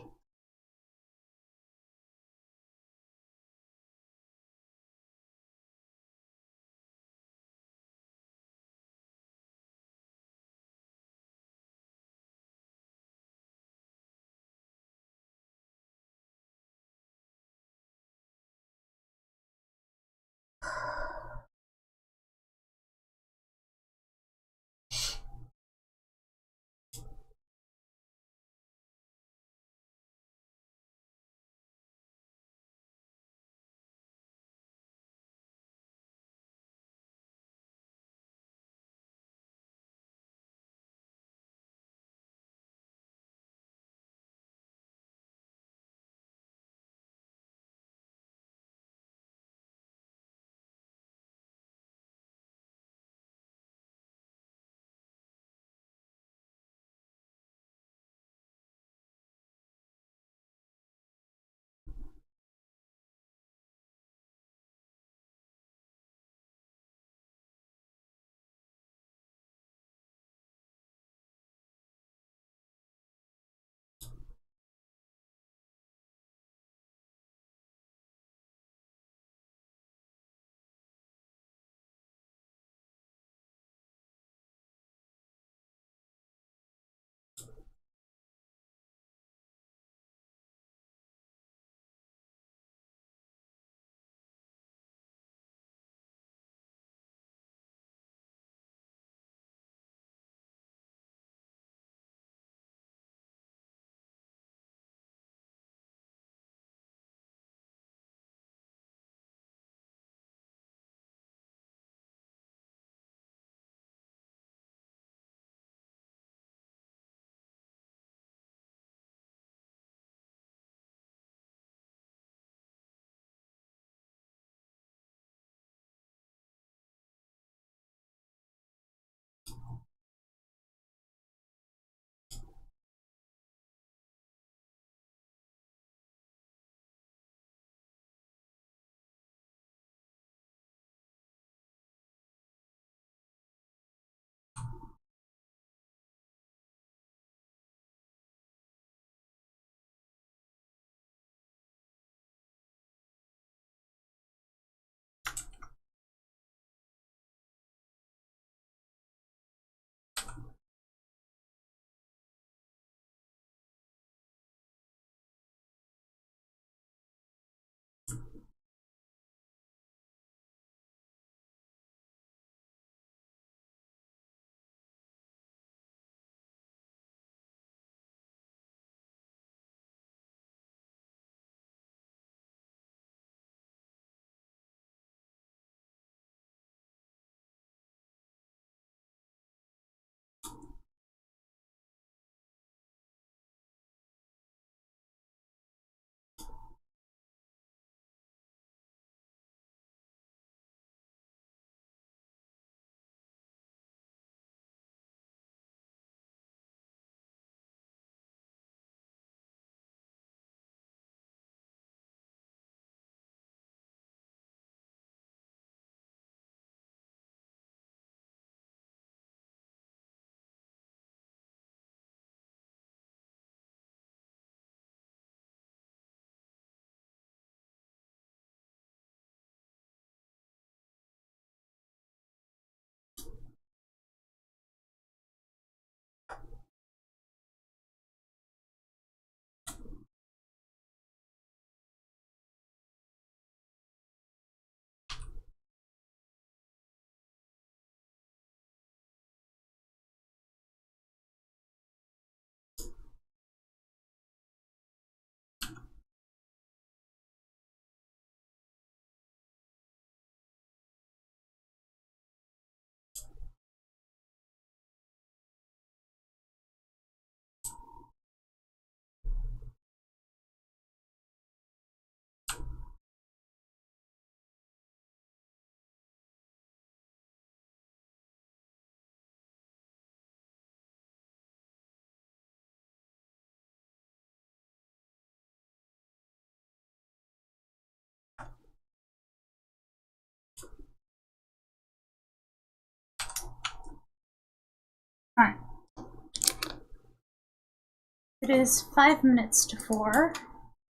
It is 5 minutes to 4,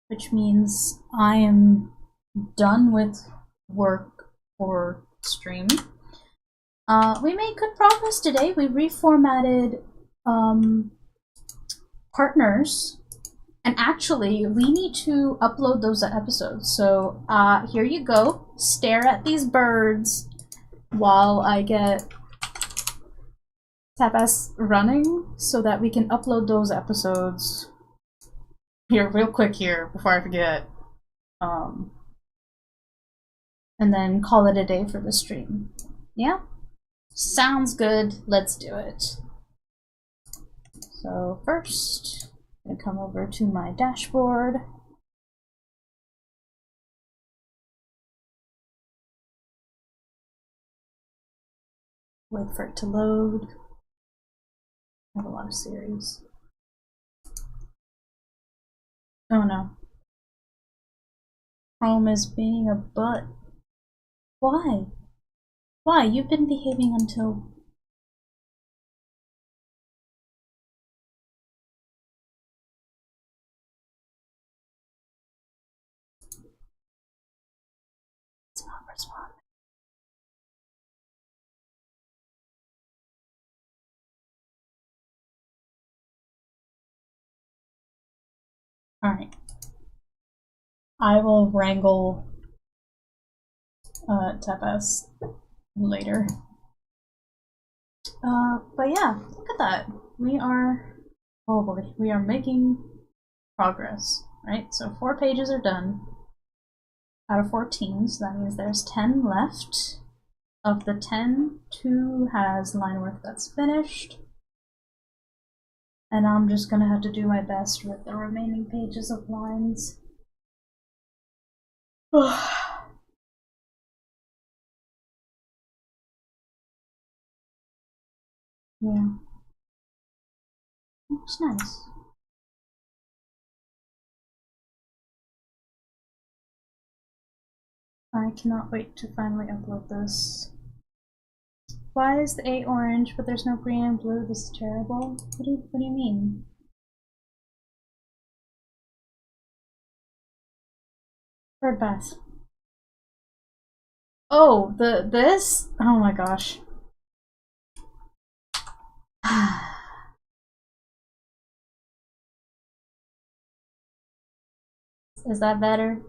which means I am done with work for stream. We made good progress today. We reformatted partners, and actually we need to upload those episodes. So here you go. Stare at these birds while I get Tapas running so that we can upload those episodes. Here, real quick here, before I forget. And then call it a day for the stream. Yeah? Sounds good. Let's do it. So first, I'm going to come over to my dashboard. Wait for it to load. I have a lot of series. Oh no. Chrome is being a butt. Why? Why? You've been behaving until... It's not responding. Alright. I will wrangle Tapas later. But yeah, look at that. We are... Oh boy, we are making progress, right? So 4 pages are done out of 14, so that means there's 10 left. Of the 10, 2 has line work that's finished. And I'm just gonna have to do my best with the remaining pages of lines. Yeah. Looks nice. I cannot wait to finally upload this. Why is the A orange, but there's no green and blue? This is terrible. What do you mean? Bird bath. Oh, this? Oh my gosh. Is that better?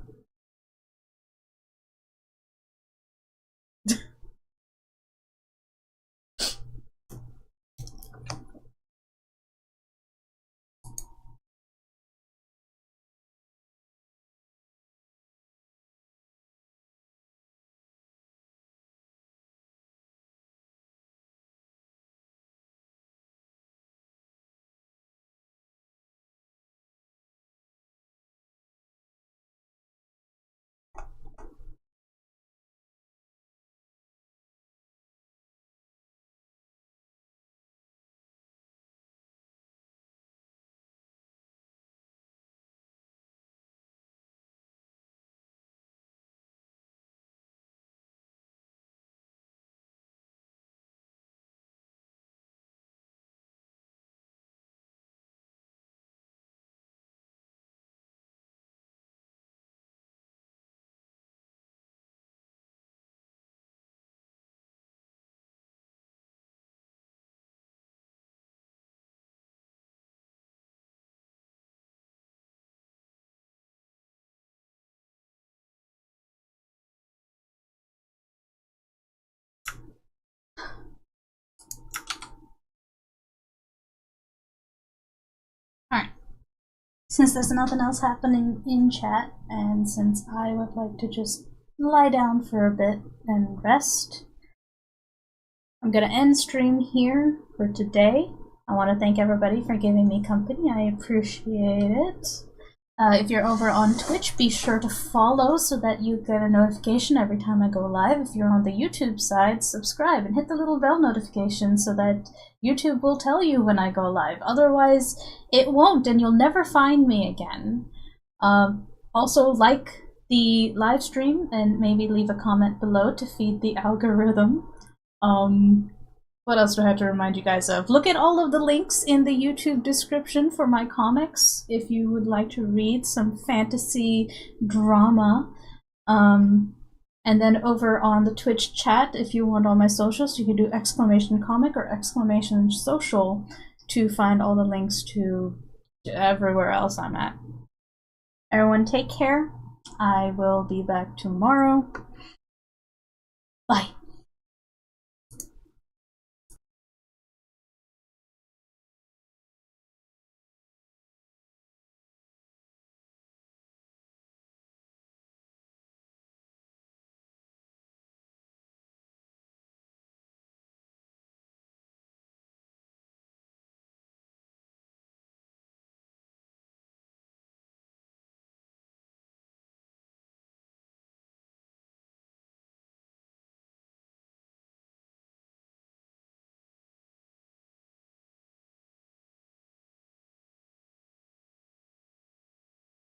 Alright. Since there's nothing else happening in chat, and since I would like to just lie down for a bit and rest, I'm gonna end stream here for today. I want to thank everybody for giving me company. I appreciate it. If you're over on Twitch, be sure to follow so that you get a notification every time I go live. If you're on the YouTube side, subscribe and hit the little bell notification so that YouTube will tell you when I go live. Otherwise, it won't, and you'll never find me again. Also, like the live stream and maybe leave a comment below to feed the algorithm. What else do I have to remind you guys of? Look at all of the links in the YouTube description for my comics if you would like to read some fantasy drama. And then over on the Twitch chat, if you want all my socials, you can do !comic or !social to find all the links to everywhere else I'm at. Everyone take care. I will be back tomorrow. Bye.